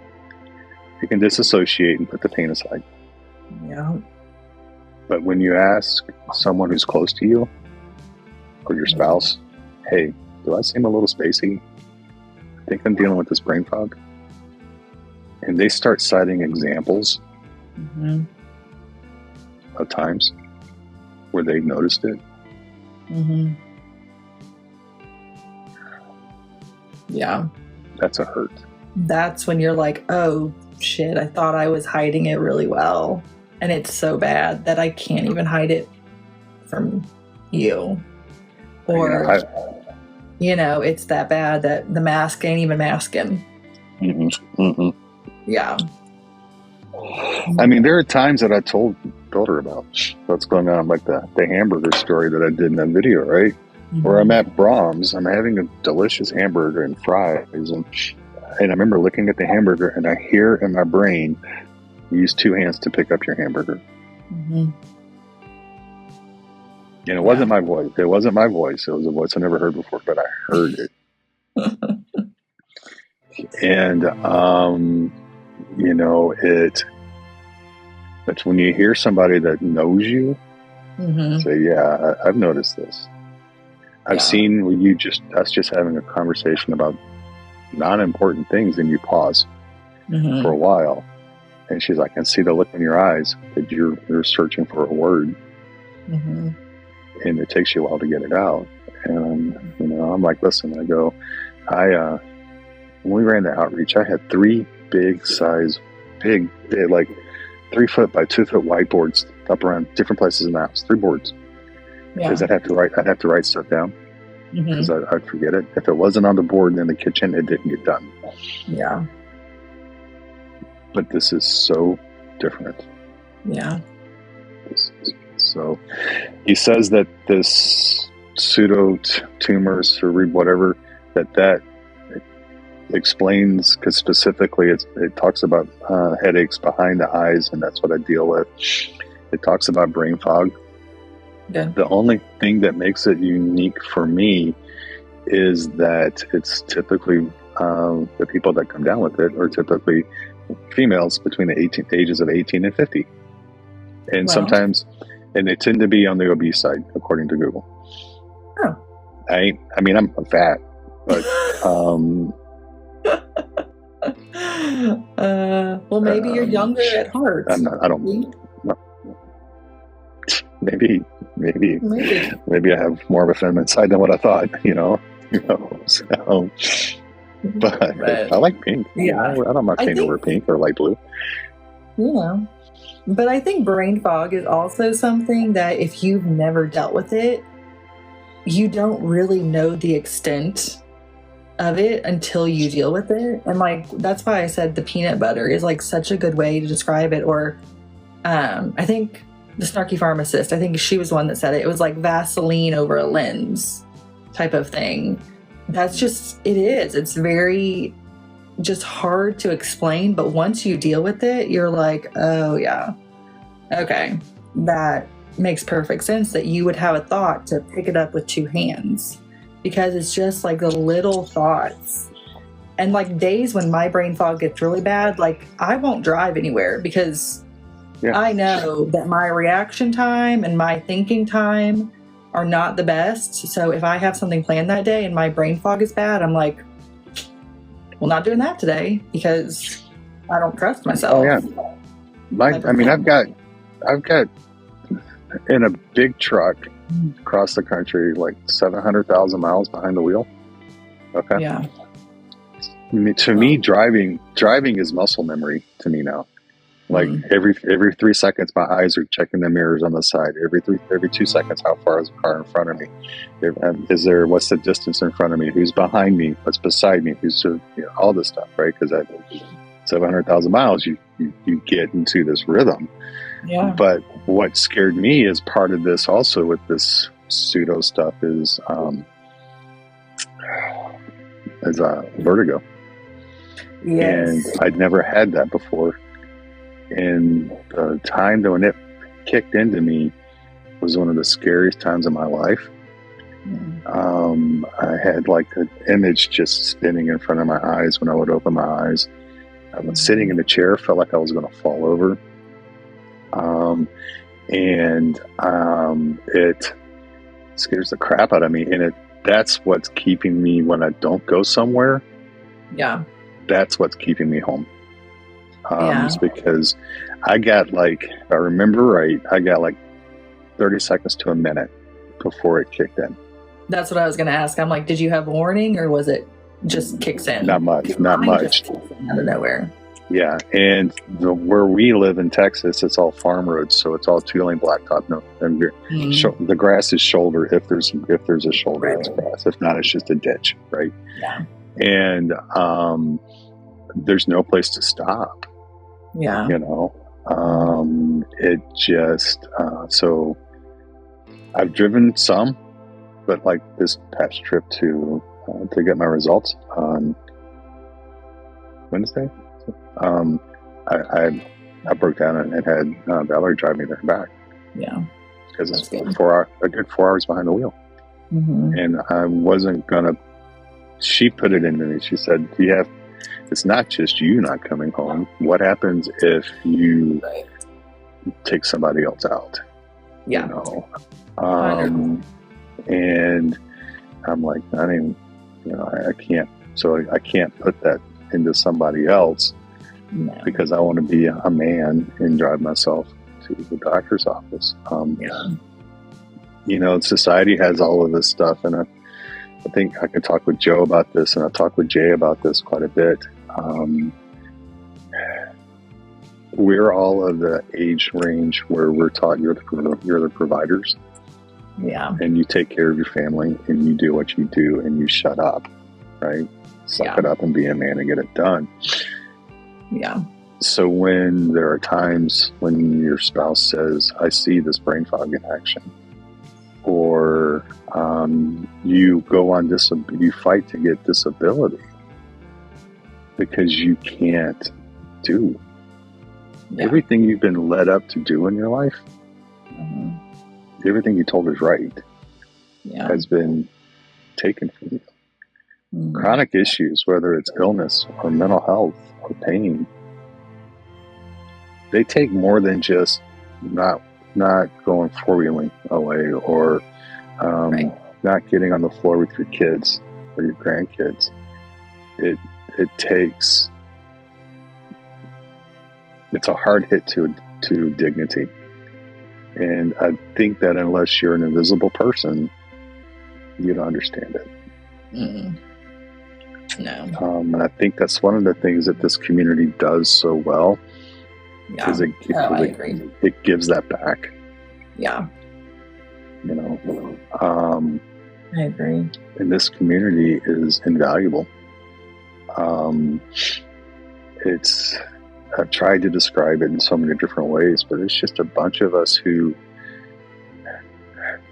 We can disassociate and put the pain aside. Yeah. But when you ask someone who's close to you or your spouse, hey, do I seem a little spacey? I think I'm dealing with this brain fog. And they start citing examples Mhm. of times where they noticed it. Mhm. Yeah. That's a hurt. That's when you're like, oh shit, I thought I was hiding it really well. And it's so bad that I can't even hide it from you. Or, it's that bad that the mask ain't even masking. Yeah. I mean, there are times that I told her about what's going on, like the hamburger story that I did in that video, right? Where I'm at Brahms, I'm having a delicious hamburger and fries, and I remember looking at the hamburger, and I hear in my brain, use two hands to pick up your hamburger. Mhm. And it wasn't my voice. It wasn't my voice. It was a voice I never heard before, but I heard it. And it's when you hear somebody that knows you Mhm. say, yeah, I've noticed this. I've seen us just having a conversation about non-important things, and you pause Mhm. for a while, and she's like, I can see the look in your eyes that you're searching for a word, Mhm. and it takes you a while to get it out. And I'm like, listen, I go, when we ran the outreach, I had 3 big like 3 foot by 2 foot whiteboards up around different places in the house. 3 boards. Yeah. Because I'd have to write stuff down Mhm. because I'd forget it. If it wasn't on the board in the kitchen, it didn't get done. Yeah. But this is so different. Yeah. So he says that this pseudo tumor, cerebral, whatever, that explains, because specifically it talks about headaches behind the eyes, and that's what I deal with. It talks about brain fog. Good. The only thing that makes it unique for me is that it's typically the people that come down with it are typically females between the ages of 18 and 50. And Wow. sometimes, and they tend to be on the obese side, according to Google. Oh. I'm fat, but well, maybe you're younger at heart. I'm not. I don't. No. Maybe I have more of a feminine side than what I thought. So, but I like pink. Yeah. I don't mind paying to wear pink or light blue. But I think brain fog is also something that if you've never dealt with it, you don't really know the extent of it until you deal with it. And that's why I said the peanut butter is such a good way to describe it. Or I think the snarky pharmacist, I think she was the one that said it. It was like Vaseline over a lens type of thing. That's just, it is. It's very just hard to explain. But once you deal with it, you're like, oh yeah, okay. That makes perfect sense that you would have a thought to pick it up with 2 hands, because it's just the little thoughts. And days when my brain fog gets really bad, I won't drive anywhere because I know that my reaction time and my thinking time are not the best. So if I have something planned that day and my brain fog is bad, I'm like, well, not doing that today because I don't trust myself. Oh yeah. I've got in a big truck, across the country, like 700,000 miles behind the wheel. Okay. Yeah. To me, driving is muscle memory to me now. Like every 3 seconds, my eyes are checking the mirrors on the side. Every 2 seconds, how far is the car in front of me? What's the distance in front of me? Who's behind me? What's beside me? All this stuff, right? Because at 700,000 miles, you get into this rhythm. Yeah. But what scared me as part of this, also with this pseudo stuff, is vertigo. Yes. And I'd never had that before. And the time that when it kicked into me was one of the scariest times of my life. I had like an image just spinning in front of my eyes when I would open my eyes. I was sitting in the chair, felt like I was going to fall over. It scares the crap out of me. And that's what's keeping me when I don't go somewhere. Yeah. That's what's keeping me home. Yeah. It's because I got if I remember right, I got 30 seconds to a minute before it kicked in. That's what I was going to ask. I'm like, did you have warning or was it just kicks in? Not much. Just kicks in out of nowhere. Yeah. And where we live in Texas, it's all farm roads. So it's all two-lane blacktop. No, and the grass is shoulder. If there's a shoulder, Right. It's grass. If not, it's just a ditch. Right. Yeah. And there's no place to stop. Yeah. It just so I've driven some, but like this past trip to get my results on Wednesday, I broke down and had Valerie drive me there and back. Yeah. Because it's That's good. a good 4 hours behind the wheel, Mm-hmm. and I wasn't gonna. She put it into me. She said, it's not just you not coming home. What happens if you Right. take somebody else out? Yeah. And I'm like, I can't. So I can't put that into somebody else No. because I want to be a man and drive myself to the doctor's office. Yeah. Society has all of this stuff, and I think I could talk with Joe about this, and I talk with Jay about this quite a bit. We're all of the age range where we're taught you're the providers, Yeah. and you take care of your family, and you do what you do, and you shut up, right? Suck Yeah. it up and be a man and get it done. Yeah. So when there are times when your spouse says, I see this brain fog in action, or you go on you fight to get disability because you can't do everything you've been led up to do in your life. Mhm. Everything you told is right Yeah. has been taken from you. Mhm. Chronic issues, whether it's illness or mental health or pain, they take more than just not going four-wheeling away or Right. not getting on the floor with your kids or your grandkids. It takes. It's a hard hit to dignity, and I think that unless you're an invisible person, you don't understand it. Mm. No. And I think that's one of the things that this community does so well. Yeah. Is I agree. it gives that back. Yeah. I agree. And this community is invaluable. I've tried to describe it in so many different ways, but it's just a bunch of us who,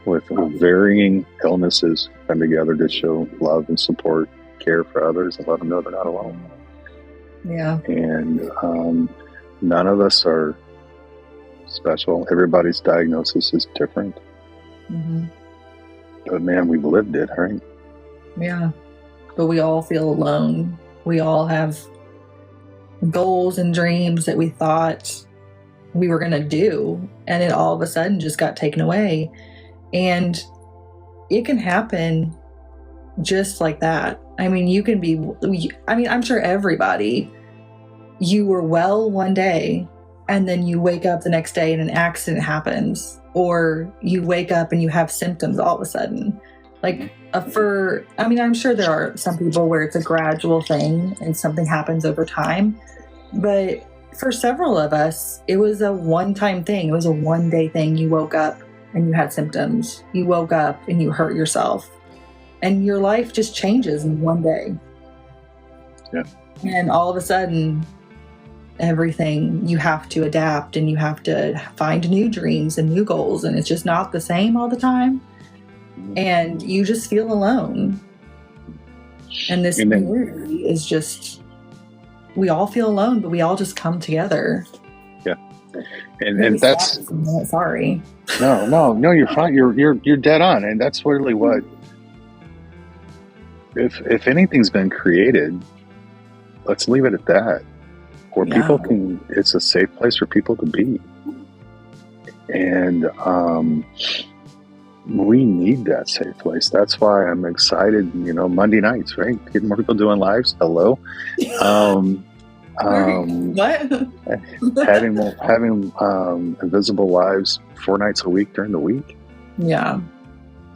with varying illnesses, come together to show love and support, care for others, and let them know they're not alone. Yeah. And none of us are special. Everybody's diagnosis is different. Mm-hmm. But man, we've lived it, right? Yeah. But we all feel alone. We all have goals and dreams that we thought we were going to do, and it all of a sudden just got taken away. And it can happen just like that. I mean, I'm sure everybody, you were well one day and then you wake up the next day and an accident happens, or you wake up and you have symptoms all of a sudden. Like I'm sure there are some people where it's a gradual thing and something happens over time, but for several of us, it was a one-time thing. It was a one-day thing. You woke up and you had symptoms. You woke up and you hurt yourself, and your life just changes in one day. Yeah. And all of a sudden, everything, you have to adapt and you have to find new dreams and new goals, and it's just not the same all the time. And you just feel alone. And this community is just, we all feel alone, but we all just come together. Yeah. And that's, sorry. No, you're fine. You're dead on. And that's really what, if anything's been created, let's leave it at that. Where people can, it's a safe place for people to be. And we need that safe place. That's why I'm excited, Monday nights, right? Getting more people doing lives. Hello. What? having invisible lives 4 nights a week during the week. Yeah.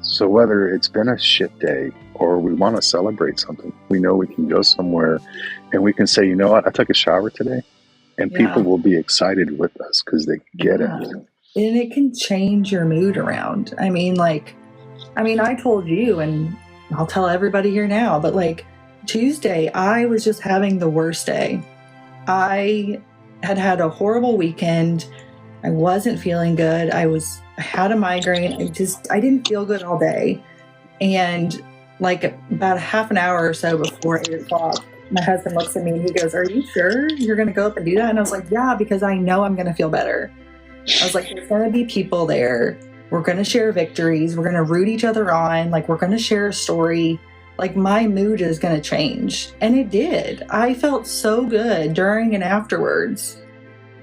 So whether it's been a shit day or we want to celebrate something, we know we can go somewhere and we can say, you know what, I took a shower today, and people will be excited with us because they get it. And it can change your mood around. I told you, and I'll tell everybody here now, but like Tuesday, I was just having the worst day. I had a horrible weekend. I wasn't feeling good. I had a migraine. I didn't feel good all day. And like about a half an hour or so before 8 o'clock, my husband looks at me and he goes, "Are you sure you're going to go up and do that?" And I was like, "Yeah, because I know I'm going to feel better." I was like, there's going to be people there. We're going to share victories. We're going to root each other on. Like, we're going to share a story. Like, my mood is going to change. And it did. I felt so good during and afterwards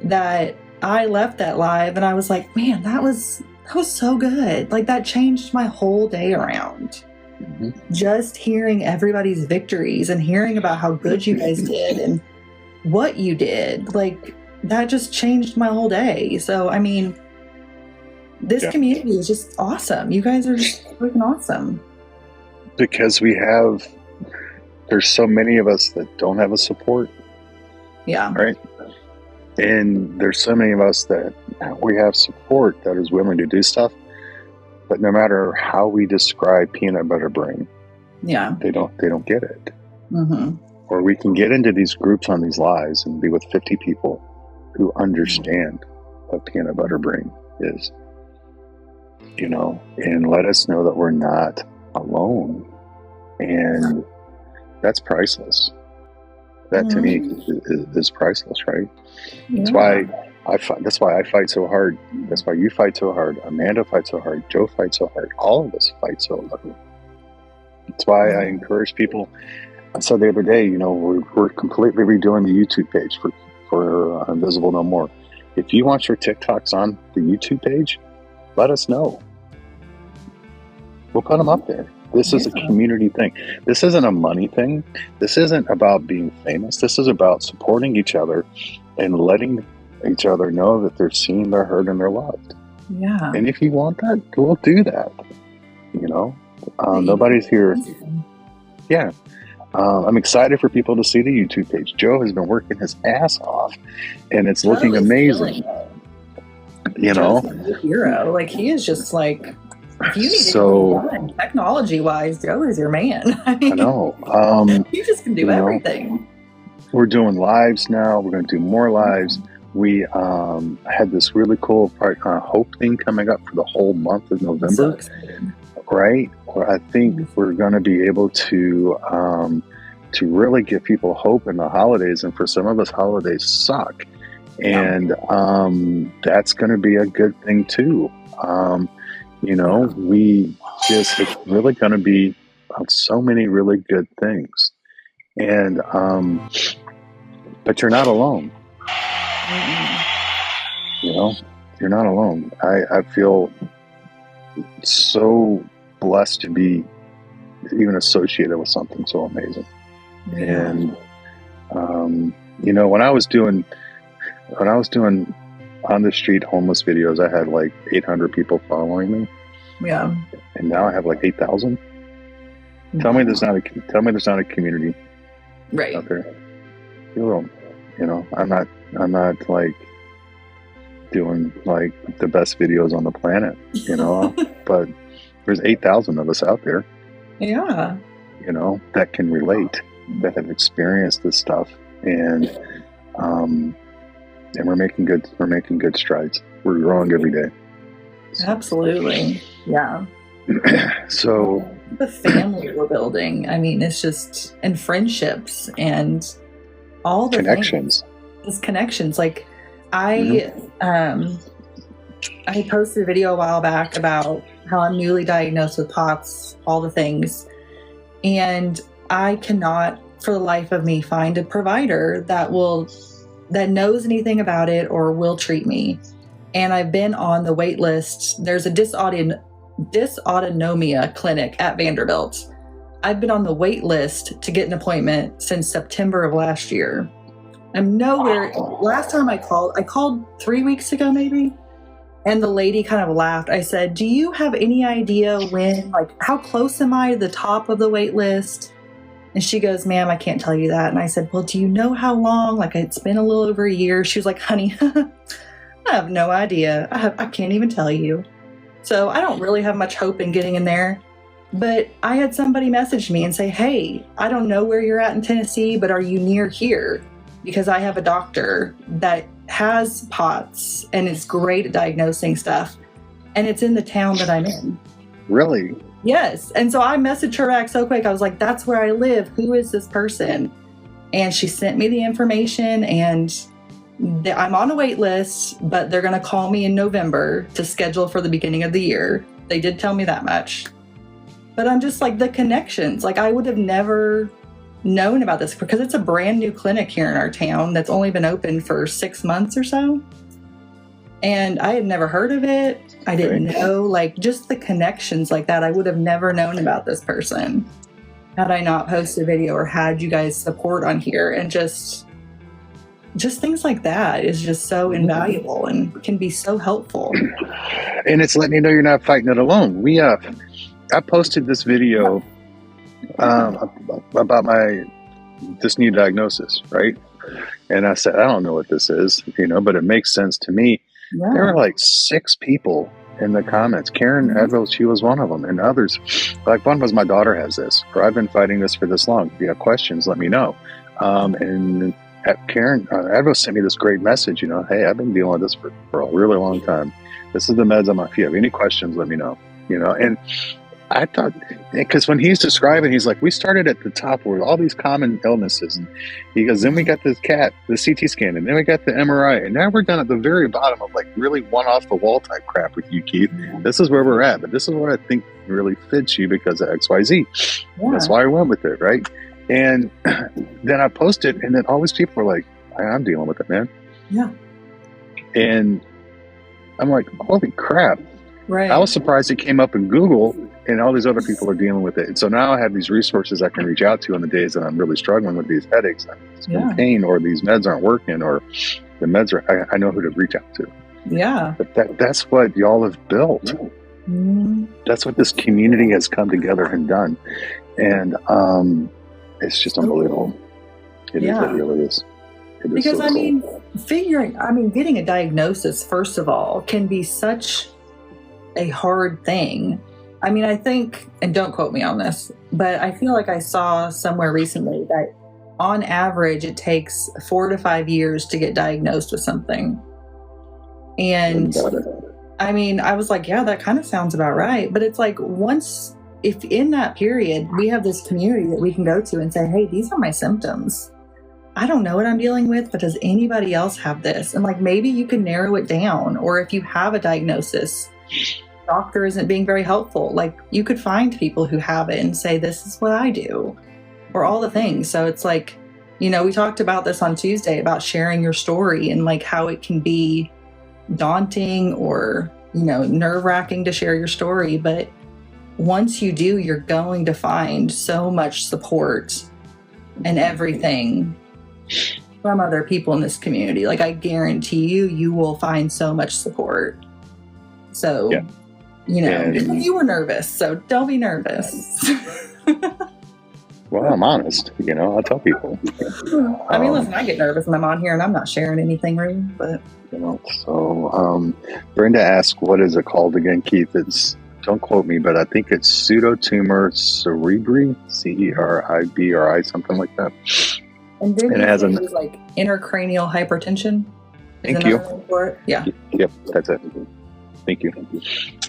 that I left that live and I was like, man, that was so good. Like, that changed my whole day around. Mm-hmm. Just hearing everybody's victories and hearing about how good you guys did and what you did. Like, that just changed my whole day. So, this community is just awesome. You guys are just freaking awesome. Because there's so many of us that don't have a support. Yeah. Right? And there's so many of us that we have support that is willing to do stuff. But no matter how we describe peanut butter brain, they don't get it. Mm-hmm. Or we can get into these groups on these lives and be with 50 people who understand what peanut butter brain is, and let us know that we're not alone. And that's priceless. That to me is priceless, right? Yeah. That's why I fight so hard. That's why you fight so hard. Amanda fights so hard. Joe fights so hard. All of us fight so hard. That's why I encourage people. I said the other day, we're completely redoing the YouTube page for Invisible No More. If you want your TikToks on the YouTube page, let us know. We'll put them up there. This is a community thing. This isn't a money thing. This isn't about being famous. This is about supporting each other and letting each other know that they're seen, they're heard, and they're loved. Yeah. And if you want that, we'll do that. Nobody's here. Yeah. I'm excited for people to see the YouTube page. Joe has been working his ass off, and it's looking amazing. Joe's a hero. Like, he is just like, if you need anything done, technology-wise, Joe is your man. I know. You just can do everything. We're doing lives now. We're going to do more lives. We had this really cool Hope thing coming up for the whole month of November. Right? Where I think we're going to be able to really give people hope in the holidays. And for some of us, holidays suck. And that's going to be a good thing too. It's really going to be so many really good things. And, but you're not alone. You're not alone. I feel so blessed to be even associated with something so amazing. And when I was doing when I was doing on the street homeless videos, I had like 800 people following me, Yeah. and now I have like 8,000. Tell me there's not a community Right. out there. You know, I'm not like doing like the best videos on the planet, you know, but there's 8,000 of us out there, Yeah. you know, that can relate, that have experienced this stuff, and we're making good strides. We're growing every day. Absolutely. Yeah. So The family we're building. I mean, it's just, and friendships and all the connections. things, connections. Like I posted a video a while back about how I'm newly diagnosed with POTS, all the things. And I cannot for the life of me find a provider that knows anything about it or will treat me. And I've been on the wait list. There's a dysautonomia clinic at Vanderbilt. I've been on the wait list to get an appointment since September of last year. I'm nowhere. Last time I called 3 weeks ago maybe, and the lady kind of laughed. I said, "Do you have any idea when, like, how close am I to the top of the wait list?" And she goes, "Ma'am, I can't tell you that." And I said, "Well, do you know how long? Like, it's been a little over a year." She was like, "Honey, I have no idea. I can't even tell you." So I don't really have much hope in getting in there. But I had somebody message me and say, "Hey, I don't know where you're at in Tennessee, but are you near here? Because I have a doctor that has POTS and is great at diagnosing stuff. And it's in the town that I'm in." Really? Yes. And so I messaged her back so quick. I was like, "That's where I live. Who is this person?" And she sent me the information, and I'm on a wait list, but they're going to call me in November to schedule for the beginning of the year. They did tell me that much. But I'm just like, the connections, like I would have never known about this because it's a brand new clinic here in our town that's only been open for 6 months or so. And I had never heard of it. I didn't know, like, just the connections like that. I would have never known about this person had I not posted a video or had you guys support on here. And just things like that is just so invaluable and can be so helpful. And it's letting you know you're not fighting it alone. I posted this video about this new diagnosis, right? And I said, I don't know what this is, you know, but it makes sense to me. Yeah. There were like 6 people in the comments. Karen Edville, she was one of them, and others. Like one was, "My daughter has this," or "I've been fighting this for this long. If you have questions, let me know." And Karen Edville sent me this great message, you know, "Hey, I've been dealing with this for a really long time. This is the meds I'm on. If you have any questions, let me know." You know, and I thought, because when he's describing, he's like, "We started at the top with all these common illnesses," and he goes, "Then we got the CT scan, and then we got the MRI, and now we're down at the very bottom of like really one off the wall type crap with you, Keith. This is where we're at, but this is what I think really fits you because of XYZ. Yeah. That's why I went with it, right?" And then I posted, and then all these people were like, "I'm dealing with it, man." Yeah. And I'm like, holy crap. Right. I was surprised it came up in Google, and all these other people are dealing with it. And so now I have these resources I can reach out to on the days that I'm really struggling with these headaches, and pain, or these meds aren't working, or the meds are, I know who to reach out to. Yeah. But that's what y'all have built. Mm-hmm. That's what this community has come together and done. And it's just unbelievable. It is, it really is. It is because so cool. Getting a diagnosis, first of all, can be such a hard thing. I mean, I think, and don't quote me on this, but I feel like I saw somewhere recently that on average it takes 4 to 5 years to get diagnosed with something. And I mean, I was like, yeah, that kind of sounds about right. But it's like, if in that period we have this community that we can go to and say, "Hey, these are my symptoms. I don't know what I'm dealing with, but does anybody else have this?" And like, maybe you can narrow it down. Or if you have a diagnosis, doctor isn't being very helpful, like you could find people who have it and say, "This is what I do," or all the things. So it's like, you know, we talked about this on Tuesday about sharing your story and like how it can be daunting or, you know, nerve-wracking to share your story. But once you do, you're going to find so much support and everything. from other people in this community. Like, I guarantee you will find so much support. So, Yeah. you know, And- you were nervous, so don't be nervous. Well, I'm honest. You know, I tell people. I mean, listen, I get nervous when I'm on here and I'm not sharing anything really, but You know, so Brenda asked, "What is it called again, Keith?" It's, don't quote me, but I think it's pseudotumor cerebri, CERIBRI, something like that. and then And it has it an- was like intracranial hypertension. Is Thank another you. name for it? Yeah. Yep, that's it. Thank you.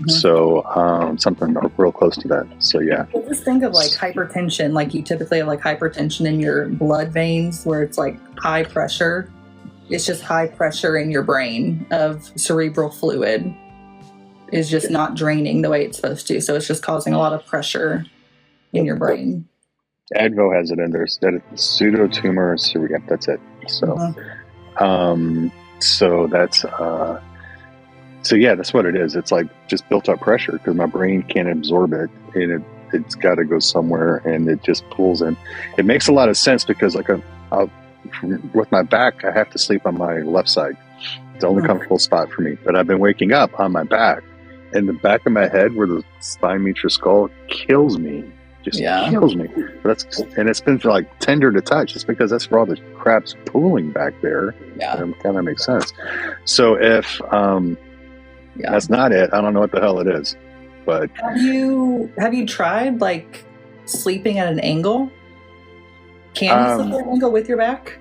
So something real close to that. So yeah, Well, just think of like hypertension, like you typically have like hypertension in your blood veins where it's like high pressure. It's just high pressure in your brain of cerebral fluid is just not draining the way it's supposed to. So it's just causing a lot of pressure in your brain. Advo has it in there. That it's pseudotumor cerebri. Yep, that's it. So so that's so yeah, that's what it is. It's like just built up pressure because my brain can't absorb it, and it's got to go somewhere, and it just pulls in. It makes a lot of sense because like with my back, I have to sleep on my left side. It's the only comfortable spot for me. But I've been waking up on my back, and the back of my head where the spine meets your skull kills me. Just kills me. And it's been like tender to touch. It's because that's where all the crap's pooling back there. Yeah. It kind of makes sense. So if that's not it, I don't know what the hell it is. But Have you tried like sleeping at an angle? Can you sleep at an angle with your back?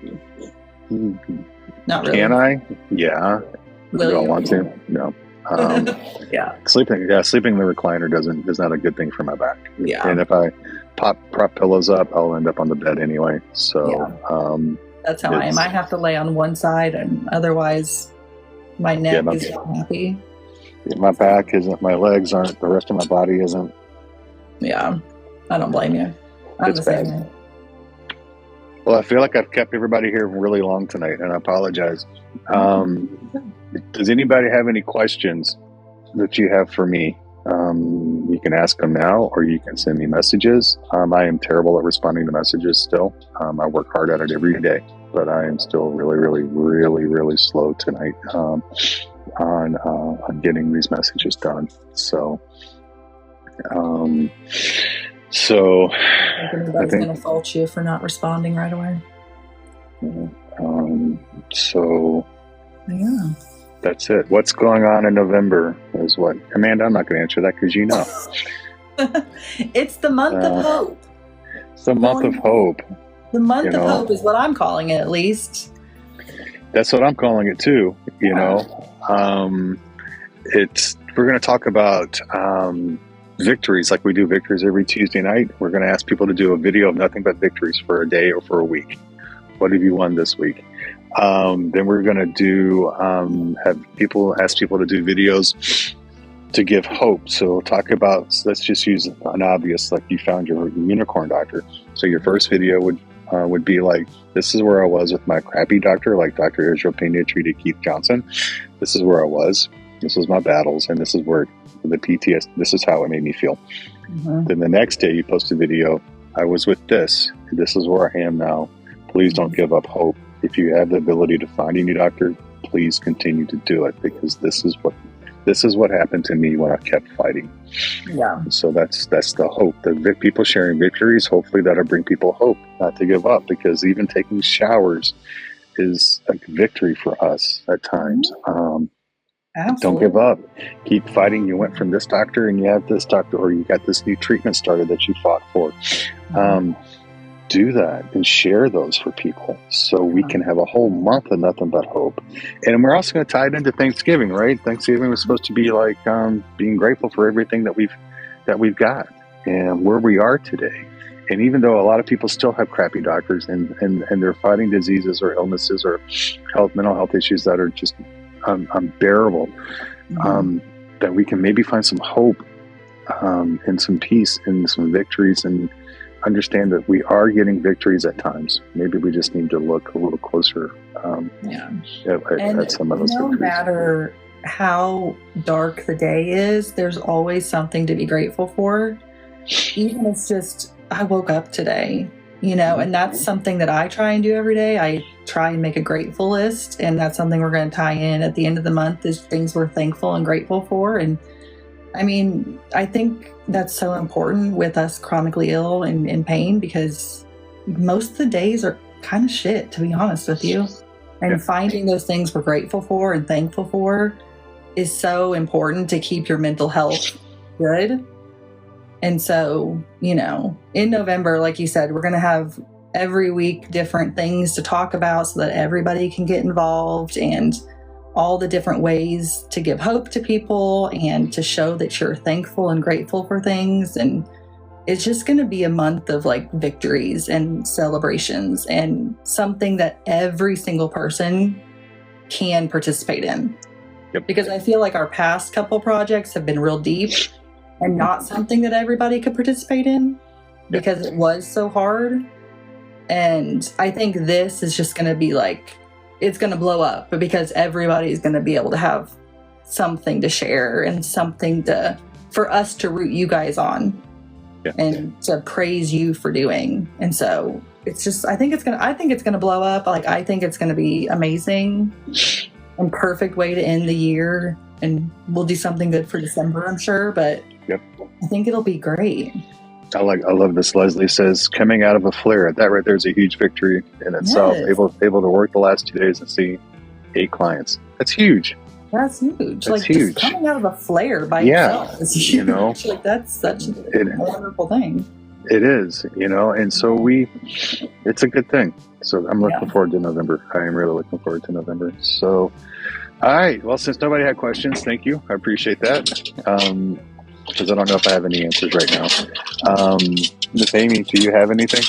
Not really. Can I? Yeah. Will Do I you? want to? No. Yeah. Sleeping in the recliner is not a good thing for my back. Yeah. And if I prop pillows up, I'll end up on the bed anyway. So That's how I am. I have to lay on one side, and otherwise, my neck my- is not happy. my back isn't, my legs aren't, the rest of my body isn't. Yeah, I don't blame you. I'm It's the same bad. way. Well, I feel like I've kept everybody here really long tonight, and I apologize. Does anybody have any questions that you have for me? You can ask them now, or you can send me messages. I am terrible at responding to messages still. I work hard at it every day, but I am still really, really, really, really slow tonight on getting these messages done. So, I think anybody's think- going to fault you for not responding right away. so Yeah. that's it. What's going on in November is what? Amanda, I'm not going to answer that because you know. It's the month of hope. It's the month of hope. The month You of know. hope is what I'm calling it, at least. That's what I'm calling it too. You know, we're going to talk about victories, like we do victories every Tuesday night. We're going to ask people to do a video of nothing but victories for a day or for a week. What have you won this week? Then we're going to do ask people to do videos to give hope. So we'll talk about, let's just use an obvious, like you found your unicorn doctor. So your first video would be like, this is where I was with my crappy doctor, like Dr. Israel Pena treated Keith Johnson. This is where I was. This was my battles, and this is where the PTS, this is how it made me feel. Then the next day you post a video, I was with this. This is where I am now. Please don't give up hope. If you have the ability to find a new doctor, please continue to do it, because this is what happened to me when I kept fighting. Yeah. So that's the hope. The people sharing victories, hopefully that'll bring people hope not to give up, because even taking showers is a victory for us at times. Absolutely. Don't give up. Keep fighting. You went from this doctor and you have this doctor, or you got this new treatment started that you fought for. Do that and share those for people so we can have a whole month of nothing but hope. And we're also going to tie it into Thanksgiving, right? Thanksgiving was supposed to be like being grateful for everything that we've got and where we are today. And even though a lot of people still have crappy doctors and they're fighting diseases or illnesses or mental health issues that are just unbearable, that we can maybe find some hope and some peace and some victories, and understand that we are getting victories at times. Maybe we just need to look a little closer at some of those no victories. matter how dark the day is, there's always something to be grateful for. Even if it's just, I woke up today. And that's something that I try and do every day. I try and make a grateful list, and that's something we're going to tie in at the end of the month is things we're thankful and grateful for. And I mean, I think that's so important with us chronically ill and in pain, because most of the days are kind of shit, to be honest with you. And finding those things we're grateful for and thankful for is so important to keep your mental health good. And so, in November, like you said, we're going to have every week different things to talk about so that everybody can get involved, and all the different ways to give hope to people and to show that you're thankful and grateful for things. And it's just going to be a month of like victories and celebrations, and something that every single person can participate in. Yep. Because I feel like our past couple projects have been real deep and not something that everybody could participate in because it was so hard. And I think this is just going to be like, it's going to blow up, but because everybody's going to be able to have something to share and something for us to root you guys on and to praise you for doing. And so it's just, I think it's going to blow up. Like, I think it's going to be amazing and perfect way to end the year. And we'll do something good for December, I'm sure, but I think it'll be great. I love this. Leslie says, coming out of a flare, that right there is a huge victory in itself. Yes. Able to work the last 2 days and see 8 clients. That's huge. That's huge. That's like huge. Just coming out of a flare by itself is huge. Like, that's such a wonderful thing. It is, and so it's a good thing. So I'm looking forward to November. I am really looking forward to November. So, all right. Well, since nobody had questions, thank you. I appreciate that. Because I don't know if I have any answers right now. Miss Amy, do you have anything?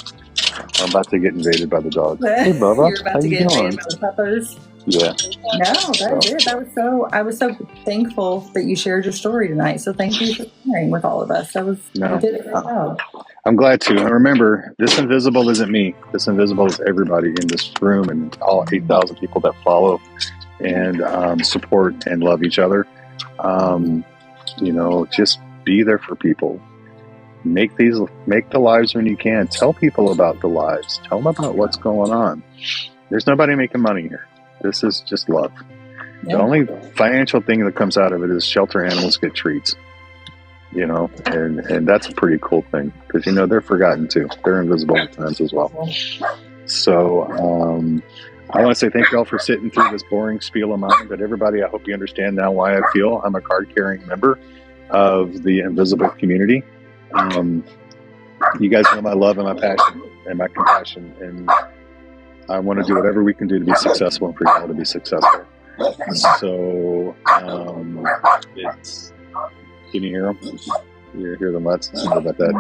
I'm about to get invaded by the dog. Hey, Bubba. You're about to get invaded by the peppers. Yeah. No, that's it. I was so thankful that you shared your story tonight. So thank you for sharing with all of us. You did a great job. I'm glad to. And remember, this invisible isn't me. This invisible is everybody in this room and all 8,000 people that follow and support and love each other. Just be there for people. Make the lives when you can. Tell people about the lives. Tell them about what's going on. There's nobody making money here. This is just love. The only financial thing that comes out of it is shelter animals get treats. And that's a pretty cool thing because they're forgotten too. They're invisible at times as well. So I want to say thank you all for sitting through this boring spiel of mine. But everybody, I hope you understand now why I feel I'm a card-carrying member of the invisible community. You guys know my love and my passion and my compassion, and I want to do whatever we can do to be successful and for y'all to be successful. So can you hear them? You hear them? Sorry about that.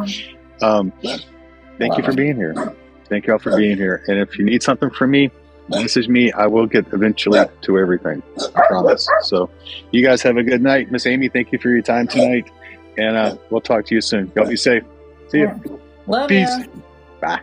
Thank you for being here. Thank you all for being here. And if you need something from me, message me. I will get eventually to everything. I promise. So you guys have a good night. Miss Amy, thank you for your time tonight. And we'll talk to you soon. Y'all be safe. See you. Love Peace. ya. Bye.